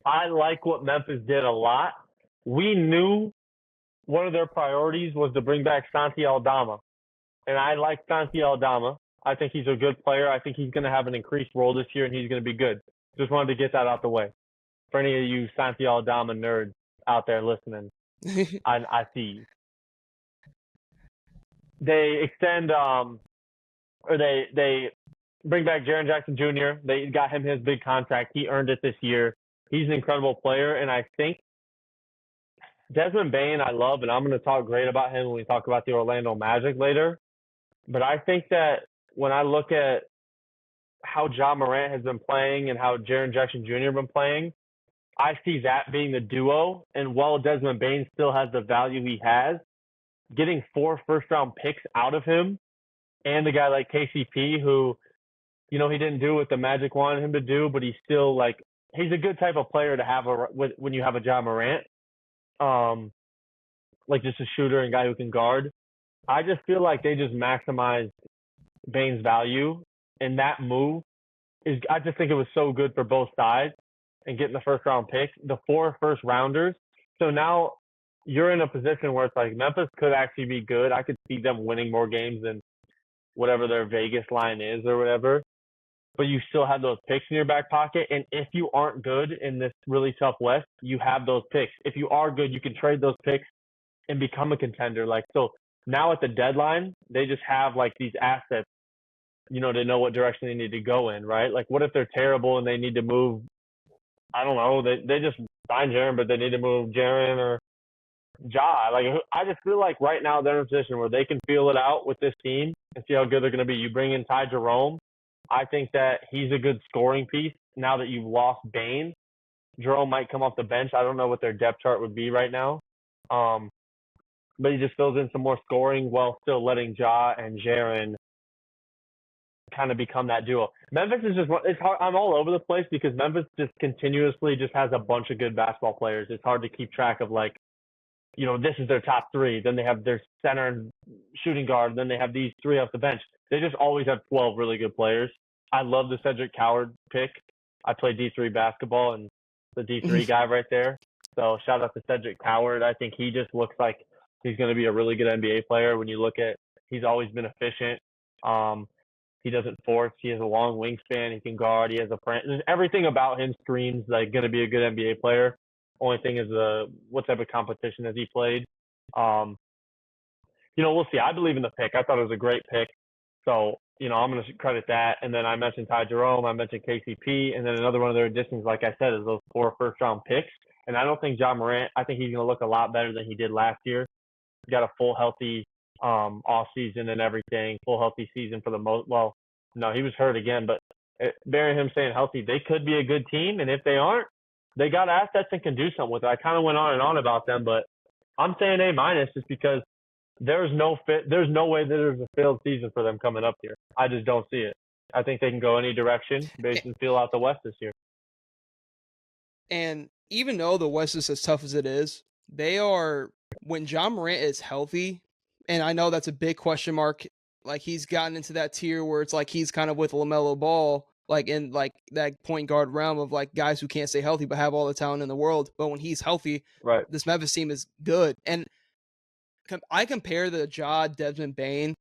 I like what Memphis did a lot. We knew one of their priorities was to bring back Santi Aldama. And I like Santi Aldama. I think he's a good player. I think he's going to have an increased role this year, and he's going to be good. Just wanted to get that out the way. For any of you Santi Aldama nerds out there listening, I see you. They extend or they bring back Jaren Jackson Jr. They got him his big contract. He earned it this year. He's an incredible player, and I think Desmond Bane I love, and I'm going to talk great about him when we talk about the Orlando Magic later. But I think that when I look at how Ja Morant has been playing and how Jaren Jackson Jr. has been playing, I see that being the duo. And while Desmond Bane still has the value he has, getting 4 first-round picks out of him and a guy like KCP who, you know, he didn't do what the Magic wanted him to do, but he's still like, he's a good type of player to have when you have a Ja Morant. Like just a shooter and guy who can guard. I just feel like they just maximized Bane's value, and that move I just think it was so good for both sides and getting the first round pick, the 4 first rounders. So now you're in a position where it's like Memphis could actually be good. I could see them winning more games than whatever their Vegas line is or whatever. But you still have those picks in your back pocket. And if you aren't good in this really tough West, you have those picks. If you are good, you can trade those picks and become a contender. Like, so now at the deadline, they just have like these assets, you know, to know what direction they need to go in, right? Like, what if they're terrible and they need to move? I don't know. They just signed Jaren, but they need to move Jaren or Ja. Like, I just feel like right now they're in a position where they can feel it out with this team and see how good they're going to be. You bring in Ty Jerome. I think that he's a good scoring piece. Now that you've lost Bane, Jerome might come off the bench. I don't know what their depth chart would be right now. But he just fills in some more scoring while still letting Ja and Jaren kind of become that duo. Memphis is just, it's hard. I'm all over the place because Memphis just continuously just has a bunch of good basketball players. It's hard to keep track of, like, you know, this is their top three. Then they have their center and shooting guard. Then they have these three off the bench. They just always have 12 really good players. I love the Cedric Coward pick. I played D3 basketball and the D3 guy right there. So shout out to Cedric Coward. I think he just looks like he's going to be a really good NBA player. When you look at, he's always been efficient. He doesn't force. He has a long wingspan. He can guard. He has everything about him screams like going to be a good NBA player. Only thing is what type of competition has he played? You know, we'll see. I believe in the pick. I thought it was a great pick. So, you know, I'm going to credit that. And then I mentioned Ty Jerome. I mentioned KCP. And then another one of their additions, like I said, is those 4 first-round picks. And I don't think Ja Morant, I think he's going to look a lot better than he did last year. He got a full healthy off-season and everything, full healthy season for the most. Well, no, he was hurt again. But bearing him staying healthy, they could be a good team. And if they aren't, they got assets and can do something with it. I kind of went on and on about them, but I'm saying A- just because there's no way that there's a failed season for them coming up here. I just don't see it. I think they can go any direction based and feel out the West this year. And even though the West is as tough as it is, they are, when Ja Morant is healthy, and I know that's a big question mark, like he's gotten into that tier where it's like he's kind of with LaMelo Ball, like in like that point guard realm of like guys who can't stay healthy but have all the talent in the world. But when he's healthy, right, this Memphis team is good. And I compare the Ja Desmond Bane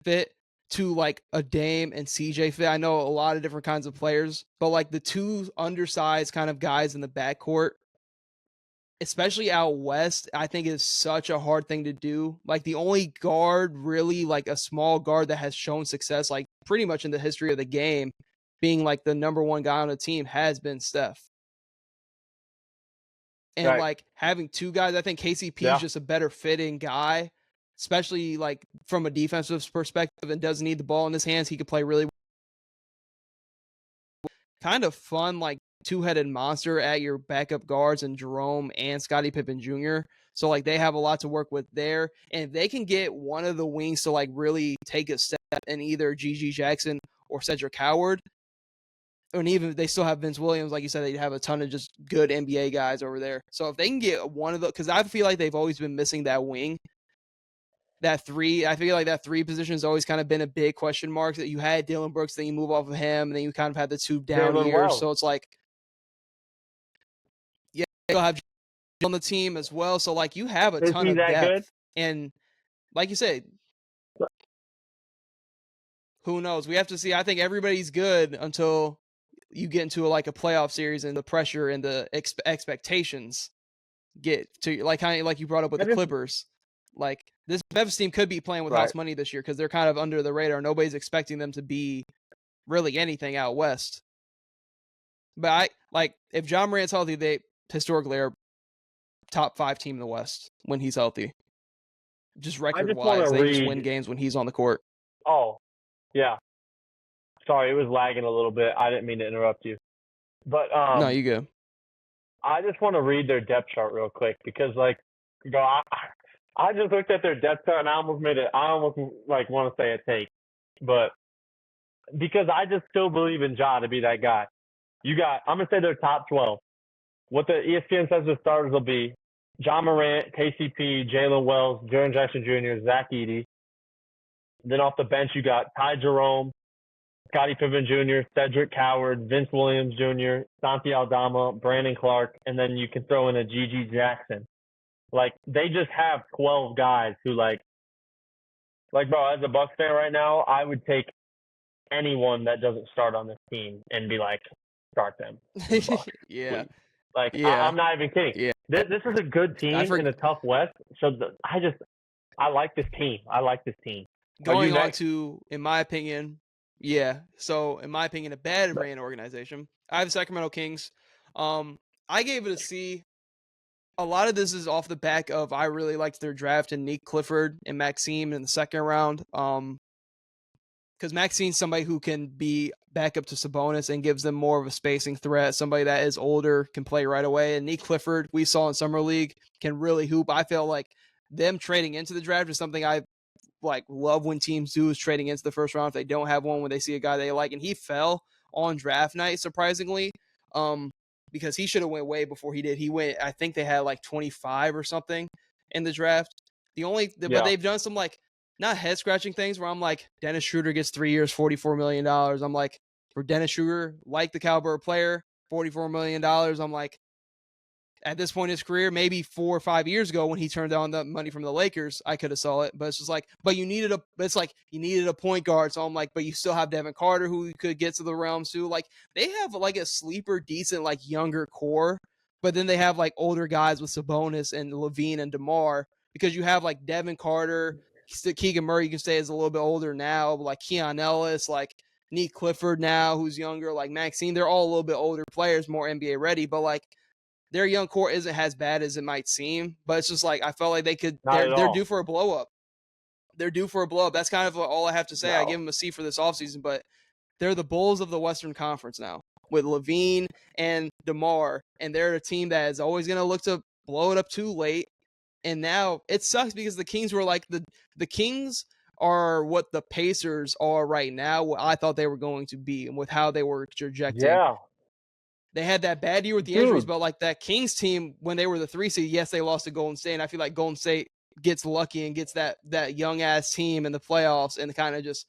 fit to like a Dame and CJ fit. I know a lot of different kinds of players, but like the two undersized kind of guys in the backcourt, especially out west, I think is such a hard thing to do. Like the only guard really, like a small guard that has shown success, like pretty much in the history of the game, being like the number one guy on the team has been Steph. And right. like having two guys, I think KCP is just a better fitting guy, especially like from a defensive perspective, and doesn't need the ball in his hands. He could play really kind of fun, like two-headed monster at your backup guards and Jerome and Scottie Pippen Jr. So like they have a lot to work with there. And if they can get one of the wings to like really take a step in either GG Jackson or Cedric Coward, and even if they still have Vince Williams, like you said, they have a ton of just good NBA guys over there. So if they can get one of the, because I feel like they've always been missing that wing, that three. I feel like that three position has always kind of been a big question mark. That you had Dylan Brooks, then you move off of him, and then you kind of had the two down Jalen years. Wells. So it's like, yeah, you'll have on the team as well. So like you have a ton of depth, good? And like you said, who knows? We have to see. I think everybody's good until you get into like a playoff series and the pressure and the expectations get to like kind of like you brought up with the Clippers. Like this Memphis team could be playing with house money this year because they're kind of under the radar. Nobody's expecting them to be really anything out west. But I like if Ja Morant's healthy, they historically are top 5 team in the West when he's healthy. Just record wise, they just win games when he's on the court. Oh, yeah. Sorry, it was lagging a little bit. I didn't mean to interrupt you. But no, you go. I just want to read their depth chart real quick because, like, I just looked at their depth chart and I almost like want to say a take, but because I just still believe in Ja to be that guy. I'm gonna say they're top 12. What the ESPN says the starters will be: Ja Morant, KCP, Jalen Wells, Jaren Jackson Jr., Zach Edey. Then off the bench you got Ty Jerome, Scottie Pippen Jr., Cedric Coward, Vince Williams Jr., Santi Aldama, Brandon Clark, and then you can throw in a GG Jackson. Like they just have 12 guys who like bro, as a Bucks fan right now, I would take anyone that doesn't start on this team and be like, start them for the Bucks, Yeah. please. Like Yeah. I'm not even kidding. Yeah. This is a good I team in forgot. a tough West. So I like this team. I like this team. Are you Going on next? to, in my opinion, yeah. So, in my opinion, a bad ran organization. I have the Sacramento Kings. Um, I gave it a C. A lot of this is off the back of I really liked their draft and Nick Clifford and Maxime in the second round. Because Maxine's somebody who can be backup to Sabonis and gives them more of a spacing threat. Somebody that is older, can play right away. And Nick Clifford, we saw in Summer League, can really hoop. I feel like them trading into the draft is something I like love when teams do, is trading into the first round if they don't have one, when they see a guy they like. And he fell on draft night, surprisingly, because he should have went way before he did. He went, I think they had like 25 or something in the draft. But Yeah. they've done some like not head scratching things where I'm like, Dennis Schroeder gets 3 years, $44 million. I'm like, for Dennis Schroeder, like the caliber of player, $44 million. I'm like, at this point in his career, maybe 4 or 5 years ago when he turned down the money from the Lakers, I could have saw it. But it's just like, you needed a point guard. So I'm like, but you still have Devin Carter who could get to the realms too. Like they have like a sleeper, decent, like younger core, but then they have like older guys with Sabonis and Levine and DeMar, because you have like Devin Carter, Keegan Murray, you can say is a little bit older now, but like Keon Ellis, like Nick Clifford now, who's younger, like Maxine, they're all a little bit older players, more NBA ready, but like their young core isn't as bad as it might seem, but it's just like I felt like Not at they're due all. for a blow up. They're due for a blow up. That's kind of all I have to say. I give No. them a C for this offseason, but they're the Bulls of the Western Conference now with Levine and DeMar, and they're a team that is always going to look to blow it up too late. And now it sucks because the Kings were like the Kings are what the Pacers are right now, what I thought they were going to be, and with how they were projecting. Yeah. They had that bad year with the injuries, Dude. but like that Kings team, when they were the 3 seed, yes, they lost to Golden State. And I feel like Golden State gets lucky and gets that young ass team in the playoffs and kind of just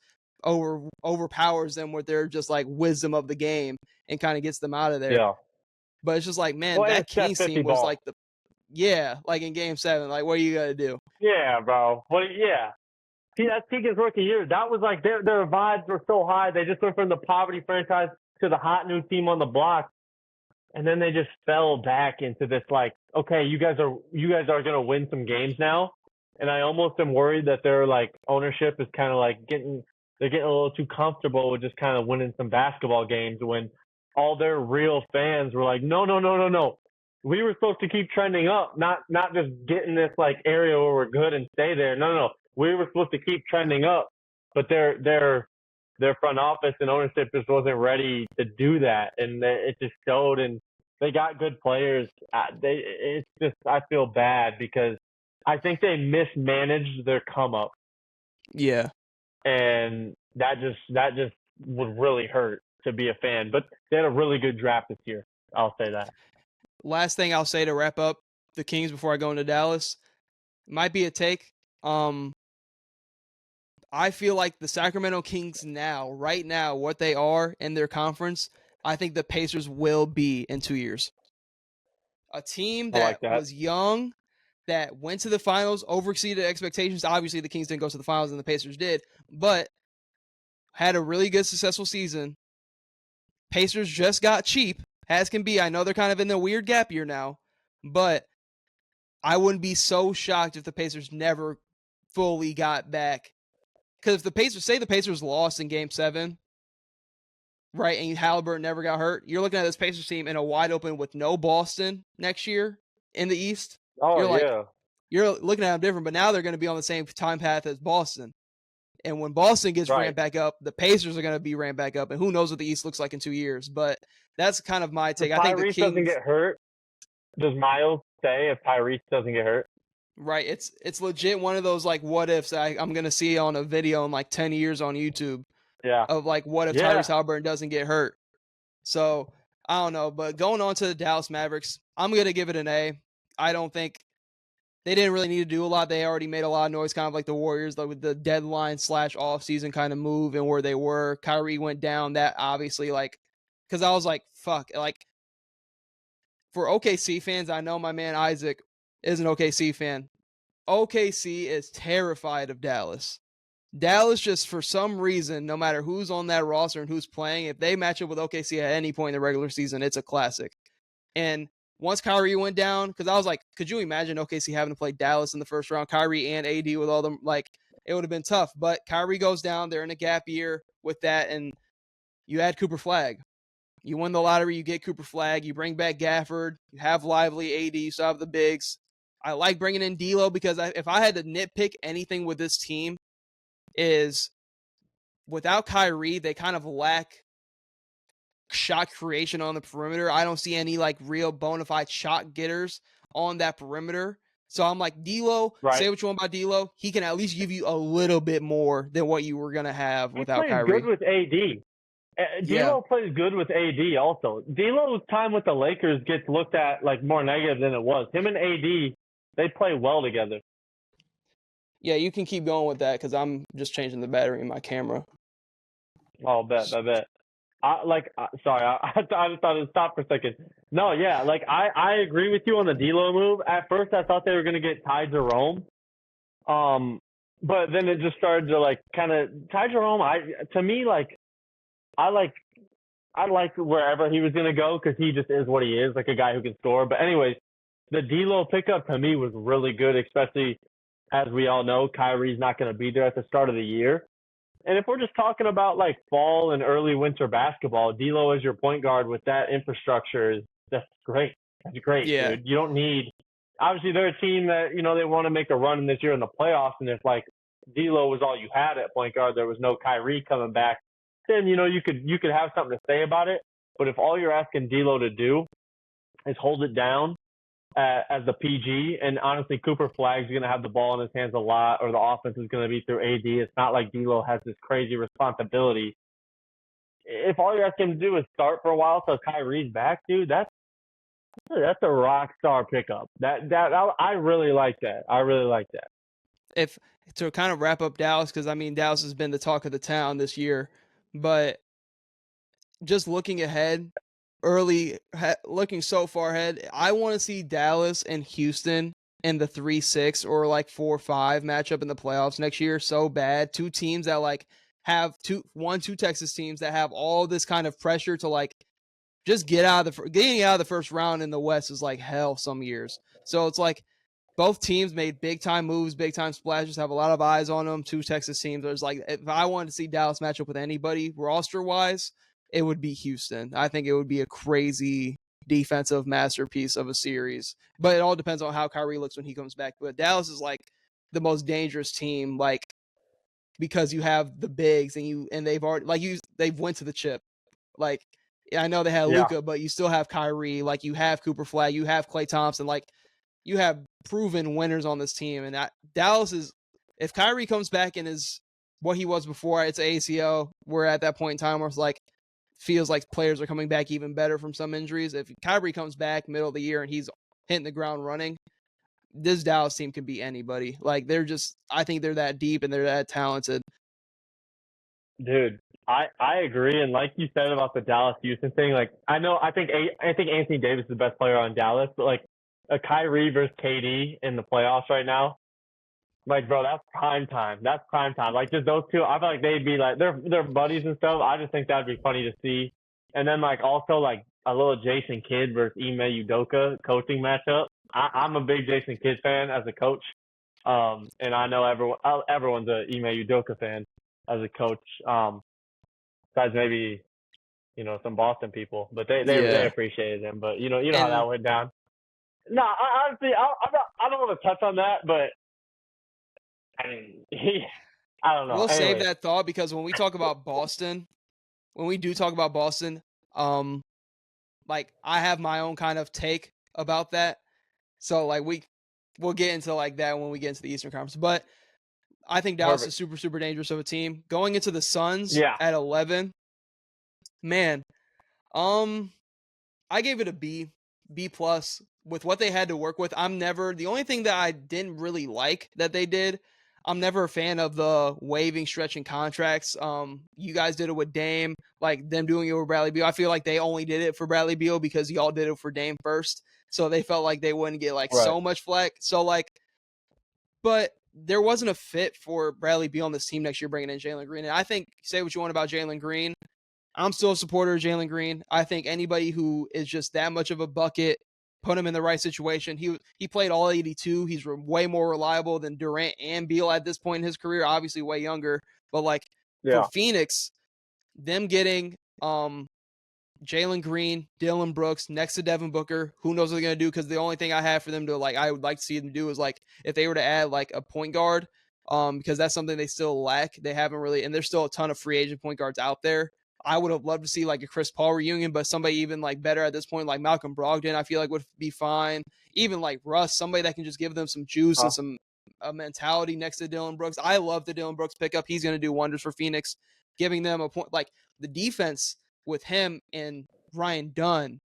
overpowers them with their just like wisdom of the game and kind of gets them out of there. Yeah. But it's just like, man, Well, and that it's that Kings 50 team was ball. like like in Game 7, like what are you gonna do? Yeah, bro. Well, yeah. See, that's Keegan's rookie year. That was like their vibes were so high. They just went from the poverty franchise to the hot new team on the block, and then they just fell back into this like, okay, you guys are gonna win some games now. And I almost am worried that their like ownership is kind of like they're getting a little too comfortable with just kind of winning some basketball games when all their real fans were like, no, no, no, no, no. We were supposed to keep trending up, not just get in this like area where we're good and stay there. No, no, no. We were supposed to keep trending up, but their front office and ownership just wasn't ready to do that, and it just showed. And they got good players. It's just I feel bad because I think they mismanaged their come up, Yeah. and that just would really hurt to be a fan. But they had a really good draft this year. I'll say that. Last thing I'll say to wrap up the Kings before I go into Dallas, might be a take. I feel like the Sacramento Kings right now, what they are in their conference, I think the Pacers will be in 2 years. A team I like that that. was young, that went to the finals, overexceeded expectations. Obviously, the Kings didn't go to the finals and the Pacers did, but had a really good, successful season. Pacers just got cheap, as can be. I know they're kind of in the weird gap year now, but I wouldn't be so shocked if the Pacers never fully got back. Because if the Pacers lost in Game 7, right, and Halliburton never got hurt, you're looking at this Pacers team in a wide open with no Boston next year in the East. Oh You're yeah. looking at them different, but now they're going to be on the same time path as Boston. And when Boston gets Right. ramped back up, the Pacers are going to be ramped back up, and who knows what the East looks like in 2 years. But that's kind of my take. If I think the Tyrese doesn't Kings, get hurt, does Miles stay if Tyrese doesn't get hurt? right? It's legit one of those like what ifs I'm going to see on a video in like 10 years on YouTube Yeah. of like what if Yeah. Tyrese Halliburton doesn't get hurt. So I don't know, but going on to the Dallas Mavericks, I'm going to give it an A. I don't think they didn't really need to do a lot. They already made a lot of noise, kind of like the Warriors, like with the deadline / offseason kind of move and where they were. Kyrie went down. That obviously, like, because I was like, fuck. Like, for OKC fans, I know my man Isaac is an OKC fan. OKC is terrified of Dallas. Dallas just, for some reason, no matter who's on that roster and who's playing, if they match up with OKC at any point in the regular season, it's a classic. And once Kyrie went down, because I was like, could you imagine OKC having to play Dallas in the first round? Kyrie and AD with all them, like, it would have been tough. But Kyrie goes down. They're in a gap year with that, and you add Cooper Flag. You win the lottery, you get Cooper Flag, you bring back Gafford, you have Lively, AD, you still have the bigs. I like bringing in D'Lo because if I had to nitpick anything with this team, is without Kyrie, they kind of lack shot creation on the perimeter. I don't see any like real bona fide shot getters on that perimeter. So I'm like, D'Lo, say what you want about D'Lo, he can at least give you a little bit more than what you were going to have without Kyrie. He plays good with AD. D'Lo plays good with AD also. D'Lo's time with the Lakers gets looked at like more negative than it was. Him and AD, they play well together. Yeah, you can keep going with that because I'm just changing the battery in my camera. Oh, I bet. Sorry, I just thought it'd stop for a second. No, yeah, like I agree with you on the D'Lo move. At first, I thought they were gonna get Ty Jerome, but then it just started to like kind of Ty Jerome. I like wherever he was gonna go because he just is what he is, like a guy who can score. But anyways, the D'Lo pickup to me was really good, especially as we all know, Kyrie's not gonna be there at the start of the year. And if we're just talking about like fall and early winter basketball, D'Lo as your point guard with that infrastructure that's great. That's great, dude. You don't need. Obviously, they're a team that they want to make a run this year in the playoffs, and if like D'Lo was all you had at point guard, there was no Kyrie coming back, then you could have something to say about it. But if all you're asking D'Lo to do is hold it down as the PG, and honestly, Cooper Flag's going to have the ball in his hands a lot, or the offense is going to be through AD. It's not like D'Lo has this crazy responsibility. If all you're asking him to do is start for a while till Kyrie's back, dude, that's a rock star pickup. That I really like that. I really like that. If to kind of wrap up Dallas, because I mean Dallas has been the talk of the town this year, but just looking ahead. Looking so far ahead, I want to see Dallas and Houston in the 3-6 or like 4-5 matchup in the playoffs next year so bad. Two teams that like have two Texas teams that have all this kind of pressure to like just getting out of the first round in the West is like hell some years. So it's like both teams made big time moves, big time splashes, have a lot of eyes on them. Two Texas teams. There's like, if I wanted to see Dallas match up with anybody roster wise, it would be Houston. I think it would be a crazy defensive masterpiece of a series. But it all depends on how Kyrie looks when he comes back. But Dallas is like the most dangerous team, like because you have the bigs and they've already they've went to the chip. Like I know they had Luka, but you still have Kyrie. Like you have Cooper Flag, you have Klay Thompson. Like you have proven winners on this team. And Dallas is, if Kyrie comes back and is what he was before, it's ACL. We're at that point in time where it's like, feels like players are coming back even better from some injuries. If Kyrie comes back middle of the year and he's hitting the ground running, this Dallas team can beat anybody. Like I think they're that deep and they're that talented. Dude, I agree. And like you said about the Dallas Houston thing, like I think Anthony Davis is the best player on Dallas, but like a Kyrie versus KD in the playoffs right now, like, bro, that's prime time. That's prime time. Like, just those two, I feel like they'd be like, they're buddies and stuff. I just think that'd be funny to see. And then, like, also, like, a little Jason Kidd versus Ime Udoka coaching matchup. I'm a big Jason Kidd fan as a coach. And I know everyone's a Ime Udoka fan as a coach. Besides maybe, some Boston people. But they appreciated him. But, you know how that went down. No, honestly, I don't want to touch on that, but I mean, I don't know. We'll save that thought because when we talk about Boston, like I have my own kind of take about that. So like we'll get into like that when we get into the Eastern Conference. But I think Dallas is super, super dangerous of a team. Going into the Suns at 11, man, I gave it a B plus with what they had to work with. The only thing that I didn't really like that they did, I'm never a fan of the waiving, stretching contracts. You guys did it with Dame, like them doing it with Bradley Beal. I feel like they only did it for Bradley Beal because y'all did it for Dame first. So they felt like they wouldn't get like Right. so much flack. So like, but there wasn't a fit for Bradley Beal on this team next year bringing in Jalen Green. And I think, say what you want about Jalen Green, I'm still a supporter of Jalen Green. I think anybody who is just that much of a bucket, put him in the right situation. He played all 82. He's way more reliable than Durant and Beal at this point in his career. Obviously, way younger, but like for Yeah. Phoenix, them getting Jalen Green, Dylan Brooks next to Devin Booker. Who knows what they're gonna do? Because the only thing I have for them to like, I would like to see them do is like if they were to add like a point guard, because that's something they still lack. They haven't really, and there's still a ton of free agent point guards out there. I would have loved to see like a Chris Paul reunion, but somebody even like better at this point, like Malcolm Brogdon, I feel like would be fine. Even like Russ, somebody that can just give them some juice and some mentality next to Dylan Brooks. I love the Dylan Brooks pickup. He's going to do wonders for Phoenix, giving them a point. Like the defense with him and Ryan Dunn,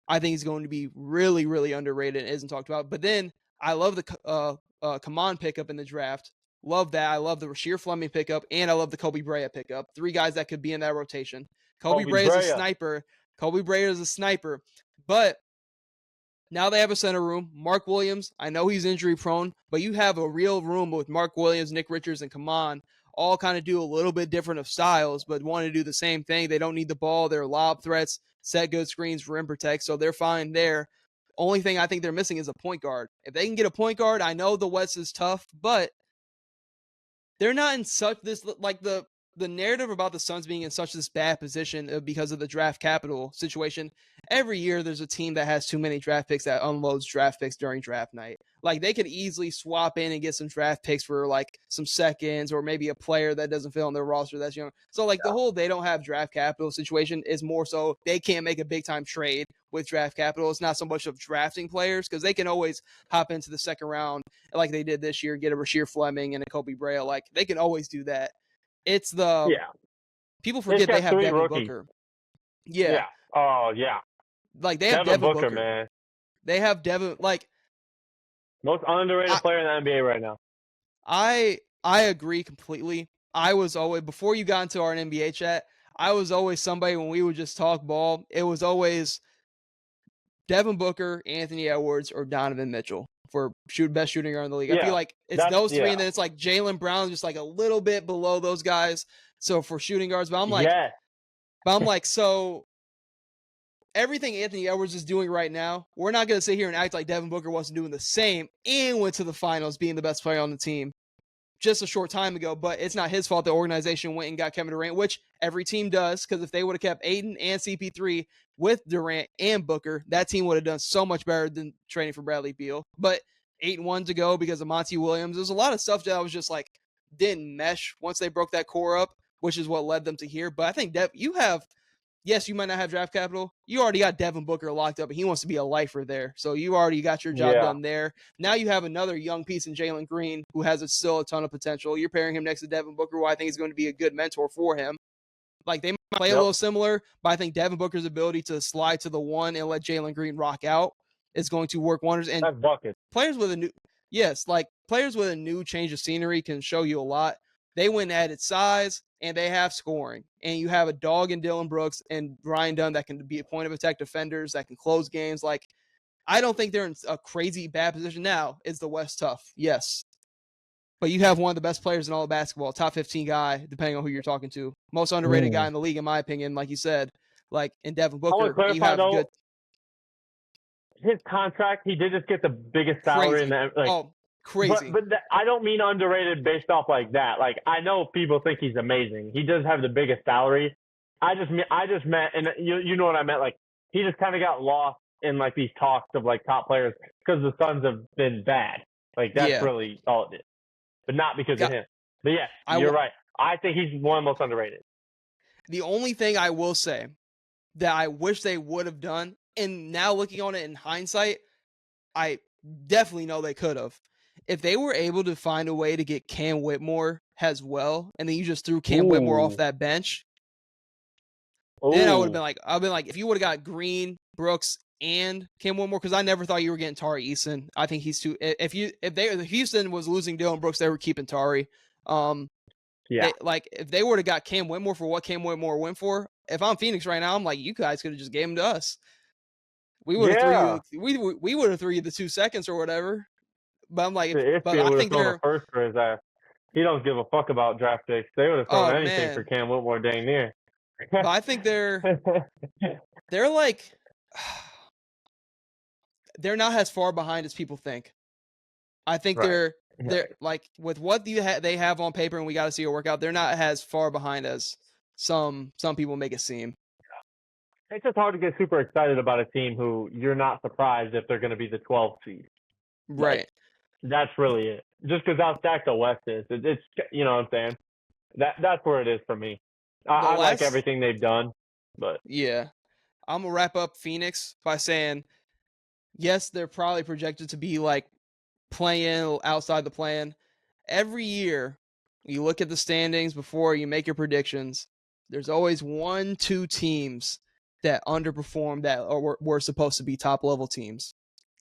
I think he's going to be really, really underrated and isn't talked about. But then I love the Kaman pickup in the draft. Love that. I love the Rasheer Fleming pickup, and I love the Kobe Bryant pickup. 3 guys that could be in that rotation. Kobe Bryant is a sniper. Kobe Bryant is a sniper. But now they have a center room. Mark Williams, I know he's injury prone, but you have a real room with Mark Williams, Nick Richards, and Kaman all kind of do a little bit different of styles, but want to do the same thing. They don't need the ball. They're lob threats, set good screens, rim protect, so they're fine there. Only thing I think they're missing is a point guard. If they can get a point guard, I know the West is tough, but they're not in such this like the narrative about the Suns being in such this bad position because of the draft capital situation. Every year there's a team that has too many draft picks that unloads draft picks during draft night. Like they could easily swap in and get some draft picks for like some seconds or maybe a player that doesn't fit on their roster that's young. So like the whole they don't have draft capital situation is more so they can't make a big time trade with draft capital. It's not so much of drafting players because they can always hop into the second round like they did this year, get a Rasheer Fleming and a Kobe Bryant. Like they can always do that. It's the people forget they have Devin Booker. Yeah. Oh yeah. Like they have Devin Booker, man. They have Devin like most underrated player in the NBA right now. I agree completely. I was always before you got into our NBA chat, I was always somebody when we would just talk ball, it was always Devin Booker, Anthony Edwards, or Donovan Mitchell for best shooting guard in the league. I feel like it's those 3, and then it's like Jaylen Brown just like a little bit below those guys. So for shooting guards, but I'm like, so everything Anthony Edwards is doing right now, we're not going to sit here and act like Devin Booker wasn't doing the same and went to the finals being the best player on the team just a short time ago. But it's not his fault the organization went and got Kevin Durant, which every team does, because if they would have kept Ayton and CP3 with Durant and Booker, that team would have done so much better than trading for Bradley Beal. But 8-1 to go because of Monty Williams. There's a lot of stuff that I was just like didn't mesh once they broke that core up, which is what led them to here. But I think you have, yes, you might not have draft capital. You already got Devin Booker locked up, and he wants to be a lifer there. So you already got your job done there. Now you have another young piece in Jalen Green who has still a ton of potential. You're pairing him next to Devin Booker, who I think is going to be a good mentor for him. Like they might play a little similar, but I think Devin Booker's ability to slide to the 1 and let Jalen Green rock out is going to work wonders. And players with a new change of scenery can show you a lot. They went and added size, and they have scoring. And you have a dog in Dylan Brooks and Ryan Dunn that can be a point of attack defenders that can close games. Like, I don't think they're in a crazy bad position now. Is the West tough? Yes. But you have one of the best players in all of basketball, top 15 guy, depending on who you're talking to. Most underrated guy in the league, in my opinion, like you said. Like, in Devin Booker, you have good. His contract, he did just get the biggest salary in the crazy. But I don't mean underrated based off like that. Like, I know people think he's amazing. He does have the biggest salary. I just meant, and you know what I meant. Like, he just kind of got lost in like these talks of like top players because the Suns have been bad. Like that's really all it is, but not because of him. But yeah, you're right. I think he's one of the most underrated. The only thing I will say that I wish they would have done, and now looking on it in hindsight, I definitely know they could have. If they were able to find a way to get Cam Whitmore as well, and then you just threw Cam Whitmore off that bench, then I would have been like, if you would have got Green, Brooks, and Cam Whitmore, because I never thought you were getting Tari Eason. I think he's too. If Houston was losing Dylan Brooks, they were keeping Tari. Yeah. If they would have got Cam Whitmore for what Cam Whitmore went for, if I'm Phoenix right now, I'm like, you guys could have just gave him to us. We would have we would have threw you the 2 seconds or whatever. But I'm like, If but they I would have think thrown a they're. first for his ass. He don't give a fuck about draft picks. They would have thrown Oh anything for man, Cam Whitmore dang near. but I think they're like they're not as far behind as people think. I think Right. they're like with what they have on paper, and we got to see it work out. They're not as far behind as some people make it seem. It's just hard to get super excited about a team who you're not surprised if they're going to be the 12th seed. Right. Like, that's really it. Just because how stacked the West is, it's you know what I'm saying. That's where it is for me. I like everything they've done, but yeah, I'm gonna wrap up Phoenix by saying yes, they're probably projected to be like playing outside the plan. Every year, you look at the standings before you make your predictions. There's always 1-2 teams that underperform that were supposed to be top level teams.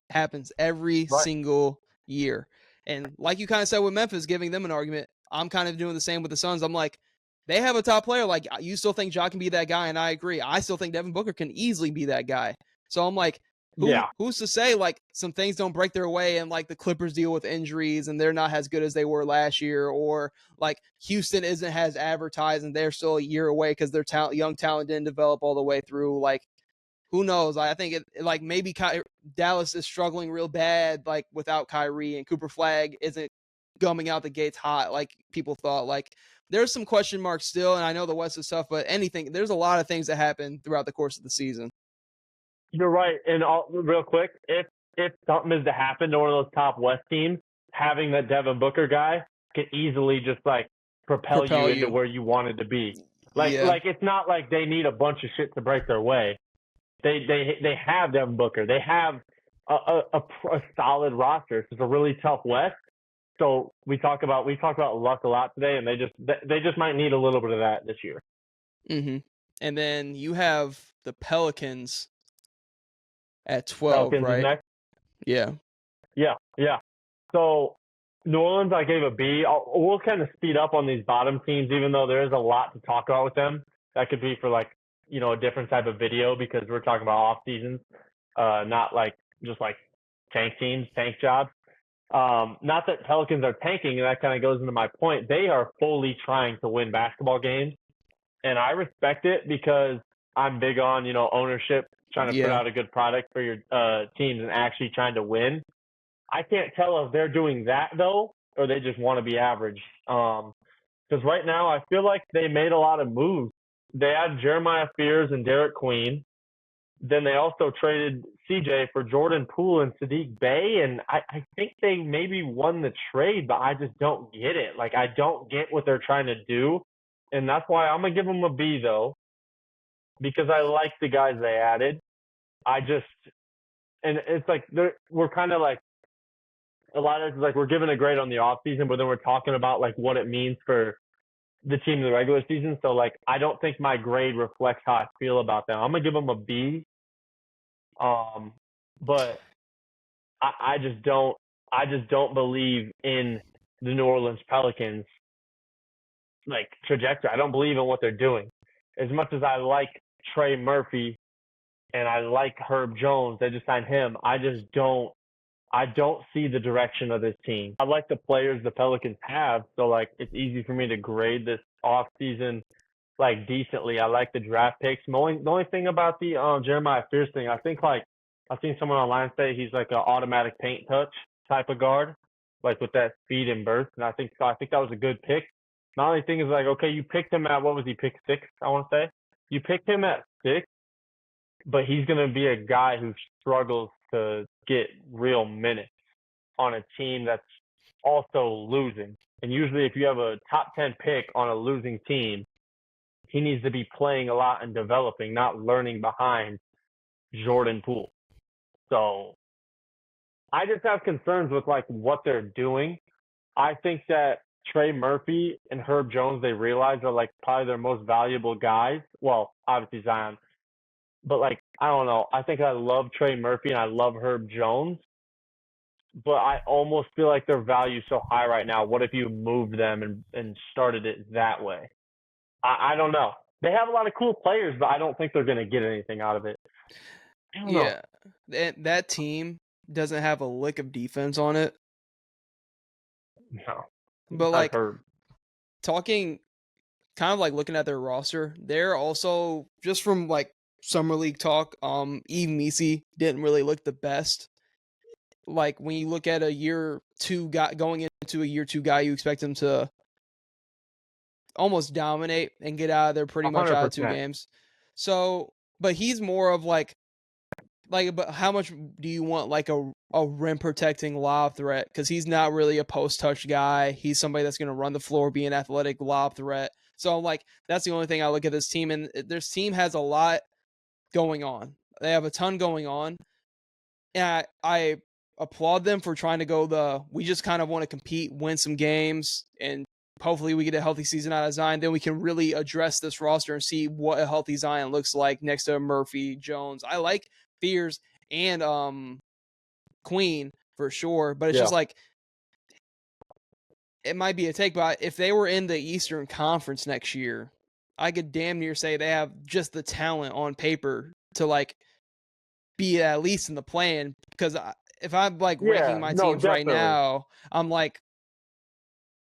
It happens every single year. And like you kind of said with Memphis, giving them an argument, I'm kind of doing the same with the Suns. I'm like, they have a top player. Like, you still think Ja can be that guy, and I agree. I still think Devin Booker can easily be that guy. So I'm like, who's to say like some things don't break their way and like the Clippers deal with injuries and they're not as good as they were last year, or like Houston isn't as advertised and they're still a year away because their young talent didn't develop all the way through. Like, who knows? I think it like maybe Dallas is struggling real bad like without Kyrie, and Cooper Flag isn't coming out the gates hot like people thought. Like, there's some question marks still, and I know the West is tough, but there's a lot of things that happen throughout the course of the season. You're right. And real quick, if something is to happen to one of those top West teams, having that Devin Booker guy can easily just like propel you into where you wanted to be. Like it's not like they need a bunch of shit to break their way. They have Devin Booker. They have a solid roster. It's a really tough West. So we talk about luck a lot today, and they just might need a little bit of that this year. Mm-hmm. And then you have the Pelicans at 12, Pelicans right? Is next. Yeah. So New Orleans, I gave a B. We'll kind of speed up on these bottom teams, even though there is a lot to talk about with them. That could be for like, a different type of video because we're talking about off seasons, not like just like tank teams, tank jobs. Not that Pelicans are tanking, and that kind of goes into my point. They are fully trying to win basketball games, and I respect it because I'm big on, ownership, trying to put out a good product for your teams and actually trying to win. I can't tell if they're doing that, though, or they just want to be average. Because right now I feel like they made a lot of moves. They had Jeremiah Fears and Derek Queen. Then they also traded CJ for Jordan Poole and Sadiq Bey. And I think they maybe won the trade, but I just don't get it. Like, I don't get what they're trying to do. And that's why I'm going to give them a B, though, because I like the guys they added. And it's like we're kind of like, a lot of it's like we're giving a grade on the off season, but then we're talking about like what it means for the team in the regular season. So like, I don't think my grade reflects how I feel about them. I'm gonna give them a B. But I just don't believe in the New Orleans Pelicans like trajectory. I don't believe in what they're doing. As much as I like Trey Murphy and I like Herb Jones, they just signed him. I don't see the direction of this team. I like the players the Pelicans have, so like it's easy for me to grade this off season like decently. I like the draft picks. The only thing about the Jeremiah Fears thing, I think like I've seen someone online say he's like an automatic paint touch type of guard, like with that speed and burst. And I think that was a good pick. My only thing is like, okay, you picked him at what was he picked 6? I want to say you picked him at 6, but he's gonna be a guy who struggles to get real minutes on a team that's also losing. And usually if you have a top 10 pick on a losing team, he needs to be playing a lot and developing, not learning behind Jordan Poole. So I just have concerns with like what they're doing. I think that Trey Murphy and Herb Jones, they realize are like probably their most valuable guys. Well, obviously Zion. But like I don't know. I think I love Trey Murphy and I love Herb Jones, but I almost feel like their value's so high right now. What if you moved them and started it that way? I don't know. They have a lot of cool players, but I don't think they're going to get anything out of it. I don't know. Yeah, that team doesn't have a lick of defense on it. No, But I've like heard. talking, kind of like looking at their roster, they're also just from like summer league talk. Eve Misi didn't really look the best. Like when you look at a year two guy going into a year two guy, you expect him to almost dominate and get out of there pretty much out of 2 100%. games. So, but he's more of like, but how much do you want like a rim protecting lob threat? Because he's not really a post touch guy. He's somebody that's going to run the floor, be an athletic lob threat. So like that's the only thing I look at this team, and this team has a lot going on. They have a ton going on, and I applaud them for trying to go we just kind of want to compete, win some games, and hopefully we get a healthy season out of Zion. Then we can really address this roster and see what a healthy Zion looks like next to Murphy, Jones. I like Fears and Queen for sure, but it's just like it might be a take. But if they were in the Eastern Conference next year, I could damn near say they have just the talent on paper to like be at least in the plan. Because if I'm like ranking my teams right now, I'm like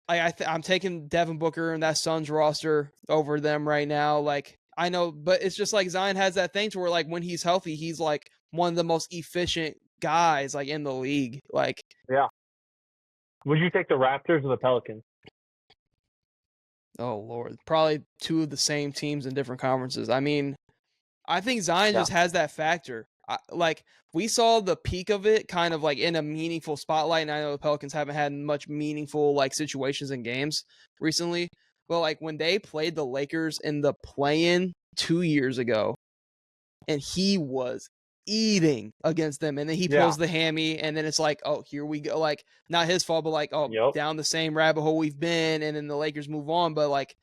I'm taking Devin Booker and that Suns roster over them right now. Like I know, but it's just like Zion has that thing to where like when he's healthy, he's like one of the most efficient guys like in the league. Like yeah. Would you take the Raptors or the Pelicans? Oh Lord, probably 2 of the same teams in different conferences. I mean, I think Zion just has that factor. Like we saw the peak of it kind of like in a meaningful spotlight, and I know the Pelicans haven't had much meaningful like situations in games recently, but like when they played the Lakers in the play-in 2 years ago, and he was eating against them, and then he pulls the hammy, and then it's like, oh, here we go. Like not his fault, but like, down the same rabbit hole we've been, and then the Lakers move on. But like,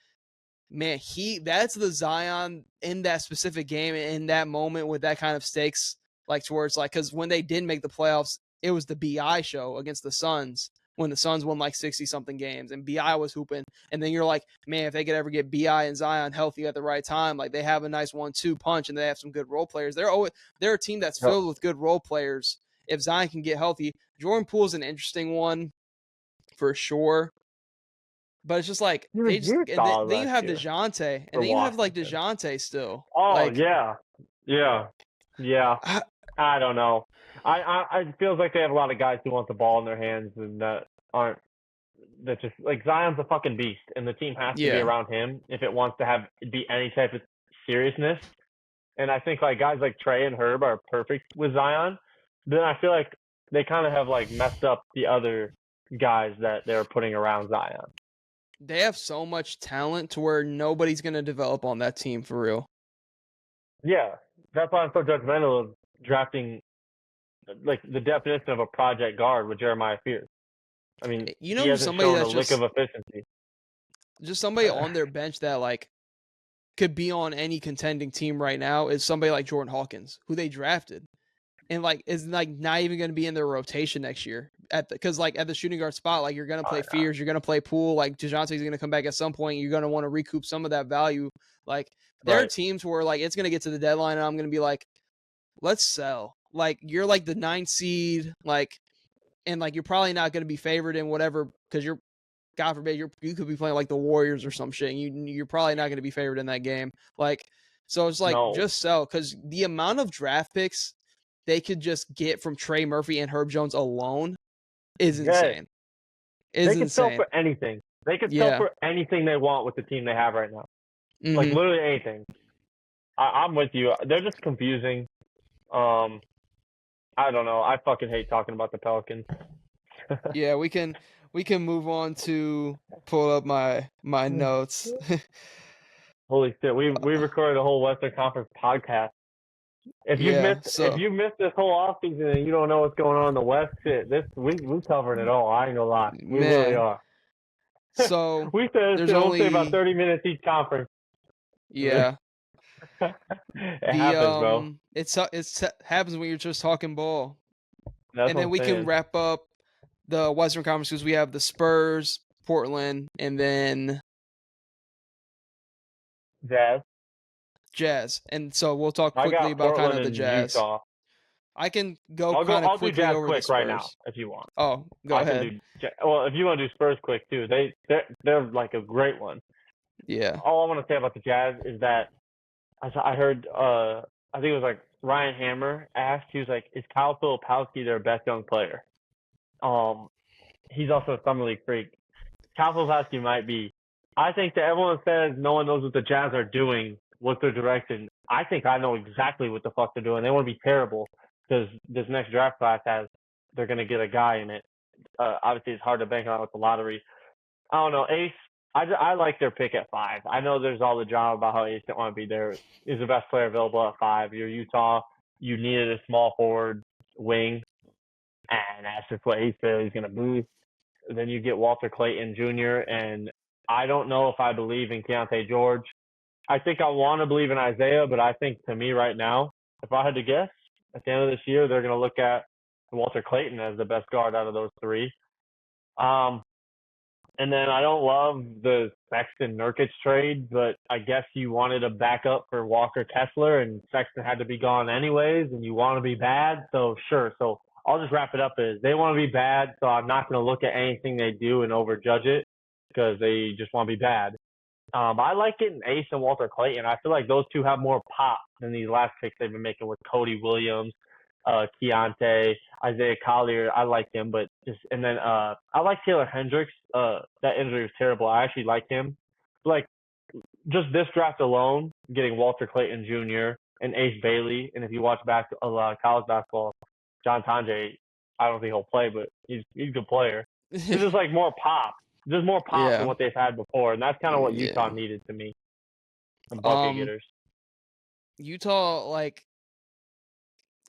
man, that's the Zion in that specific game, in that moment with that kind of stakes, like towards like, because when they did make the playoffs, it was the BI show against the Suns when the Suns won like 60 something games and BI was hooping. And then you're like, man, if they could ever get BI and Zion healthy at the right time, like they have a nice 1-2 punch and they have some good role players. They're a team that's filled with good role players. If Zion can get healthy, Jordan Poole's an interesting one for sure. But it's just like then you have DeJounte, and then you have like DeJounte still. Oh like, yeah. I don't know. It feels like they have a lot of guys who want the ball in their hands and that just like Zion's a fucking beast, and the team has to be around him if it wants to be any type of seriousness. And I think like guys like Trey and Herb are perfect with Zion. Then I feel like they kind of have like messed up the other guys that they're putting around Zion. They have so much talent to where nobody's going to develop on that team for real. Yeah, that's why I'm so judgmental of drafting like the definition of a project guard with Jeremiah Fears. I mean, he hasn't somebody shown a lick of efficiency. Just somebody on their bench that like could be on any contending team right now is somebody like Jordan Hawkins, who they drafted, and like is like not even going to be in their rotation next year because like at the shooting guard spot, like you're going to play Fears, you're going to play Poole, like DeJounte's going to come back at some point. You're going to want to recoup some of that value. Like there are teams where like it's going to get to the deadline and I'm going to be like, let's sell. Like you're like the 9th seed, like, and like you're probably not going to be favored in whatever because you're, God forbid, you could be playing like the Warriors or some shit. And you're probably not going to be favored in that game. Like, so it's like just sell because the amount of draft picks they could just get from Trey Murphy and Herb Jones alone is insane. They could sell for anything. They could sell for anything they want with the team they have right now. Mm-hmm. Like literally anything. I'm with you. They're just confusing. I don't know. I fucking hate talking about the Pelicans. Yeah, we can move on to pull up my notes. Holy shit, we recorded a whole Western Conference podcast. If you missed this whole offseason and you don't know what's going on in the West, shit, we covering it all. I ain't gonna lie, we really are. So we said we'll say about 30 minutes each conference. Yeah. It happens, bro. It's happens when you're just talking ball. That's And what then I'm we can saying. wrap up the Western Conference because we have the Spurs, Portland, and then Jazz. Jazz. And so we'll talk I quickly got about kind Portland of the and Jazz. Utah. I can go kind of I'll do quickly Jazz over the quick right now Spurs. if you want. Oh, go I can ahead. do well if you want to do Spurs quick too. They're like a great one. Yeah. All I want to say about the Jazz is that I heard I think it was like Ryan Hammer asked, he was like, is Kyle Filipowski their best young player? He's also a summer league freak. Kyle Filipowski might be. I think that everyone says no one knows what the Jazz are doing, what's their direction. I think I know exactly what the fuck they're doing. They want to be terrible because this next draft class they're going to get a guy in it. Obviously, it's hard to bank on with the lottery. I don't know. Ace, I like their pick at 5. I know there's all the drama about how Ace didn't want to be there. Is the best player available at 5. You're Utah. You needed a small forward wing, and that's just what Ace said he's going to move. Then you get Walter Clayton Jr., and I don't know if I believe in Keontae George. I think I want to believe in Isaiah, but I think to me right now, if I had to guess, at the end of this year, they're going to look at Walter Clayton as the best guard out of those 3. And then I don't love the Sexton Nurkic trade, but I guess you wanted a backup for Walker Kessler, and Sexton had to be gone anyways, and you want to be bad, so sure. So I'll just wrap it up as they want to be bad, so I'm not going to look at anything they do and overjudge it because they just want to be bad. I like getting Ace and Walter Clayton. I feel like those two have more pop than these last picks they've been making with Cody Williams, Keontae, Isaiah Collier. I like him, but and then I like Taylor Hendricks. That injury was terrible. I actually like him. Like just this draft alone, getting Walter Clayton Jr. and Ace Bailey, and if you watch college basketball, John Tanje, I don't think he'll play, but he's a good player. It's just like more pop. There's more pop than what they've had before, and that's kind of what Utah needed to me. Some bucket getters. Utah, like,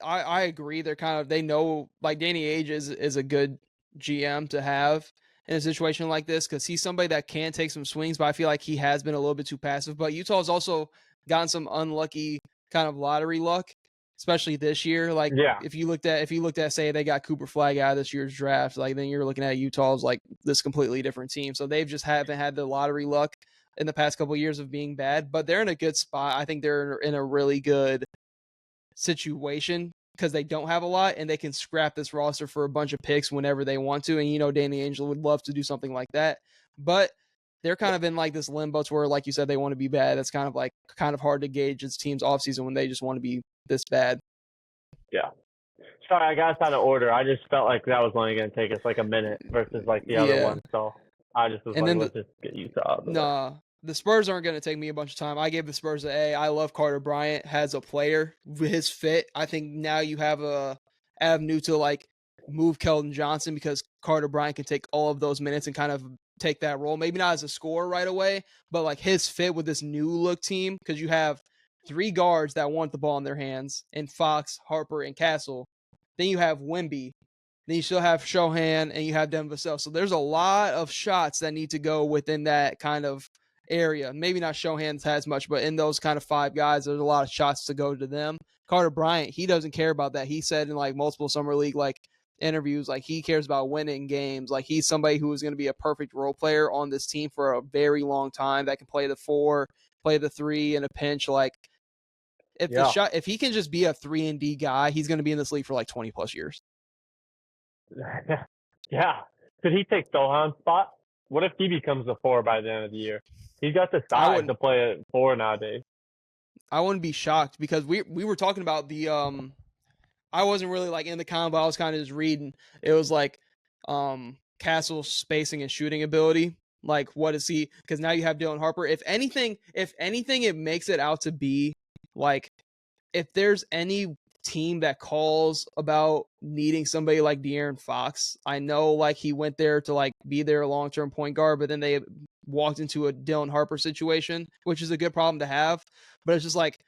I agree. They know, like, Danny Ainge is a good GM to have in a situation like this because he's somebody that can take some swings, but I feel like he has been a little bit too passive. But Utah's also gotten some unlucky kind of lottery luck, especially this year. Like, if you looked at, say, they got Cooper Flag out of this year's draft, like, then you're looking at Utah's like this completely different team. So they've just haven't had the lottery luck in the past couple of years of being bad, but they're in a good spot. I think they're in a really good situation because they don't have a lot and they can scrap this roster for a bunch of picks whenever they want to. And Danny Ainge would love to do something like that, but they're kind of in like this limbo to where, like you said, they want to be bad. That's kind of hard to gauge this team's offseason when they just want to be this bad. Yeah. Sorry, I got us out of order. I just felt like that was only going to take us like a minute versus like the other one. So I just was let's just get Utah. Nah, the Spurs aren't going to take me a bunch of time. I gave the Spurs an A. I love Carter Bryant as a player. His fit, I think now you have a avenue to like move Keldon Johnson because Carter Bryant can take all of those minutes and kind of take that role. Maybe not as a scorer right away, but like his fit with this new look team because you have 3 guards that want the ball in their hands and Fox, Harper, and Castle. Then you have Wemby. Then you still have Shohan and you have Devin Vassell. So there's a lot of shots that need to go within that kind of area. Maybe not Shohan's as much, but in those kind of 5 guys, there's a lot of shots to go to them. Carter Bryant, he doesn't care about that. He said in like multiple summer league like interviews, like he cares about winning games. Like he's somebody who is going to be a perfect role player on this team for a very long time that can play the 4, play the 3 in a pinch. Like if he can just be a 3-and-D guy, he's going to be in this league for like 20 plus years. Yeah. Could he take Sohan's spot? What if he becomes a 4 by the end of the year? He's got the size to play a 4 nowadays. I wouldn't be shocked because we were talking about the I wasn't really like in the combo. I was kind of just reading. It was like Castle's spacing and shooting ability. Like what is he? Because now you have Dylan Harper. If anything, it makes it out to be like if there's any team that calls about needing somebody like De'Aaron Fox, I know like he went there to like be their long-term point guard, but then they walked into a Dylan Harper situation, which is a good problem to have. But it's just like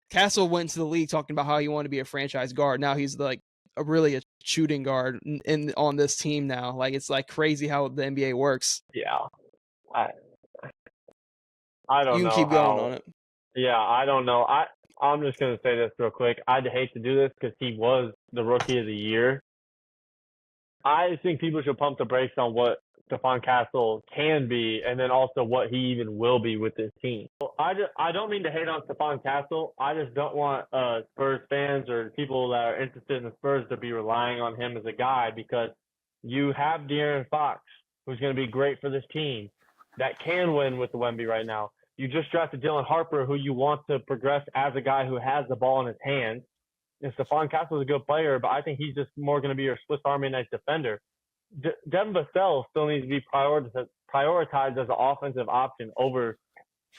Castle went to the league talking about how he wanted to be a franchise guard. Now he's like a shooting guard on this team now. Like it's like crazy how the NBA works. Yeah. I don't know. You can keep going on it. Yeah, I don't know. I'm just gonna say this real quick. I'd hate to do this because he was the rookie of the year. I think people should pump the brakes on what Stephon Castle can be, and then also what he even will be with this team. I don't mean to hate on Stephon Castle. I just don't want Spurs fans or people that are interested in the Spurs to be relying on him as a guy, because you have De'Aaron Fox, who's going to be great for this team, that can win with the Wemby right now. You just drafted Dylan Harper, who you want to progress as a guy who has the ball in his hands. And Stephon Castle is a good player, but I think he's just more going to be your Swiss Army knife defender. Devin Vassell still needs to be prioritized as an offensive option over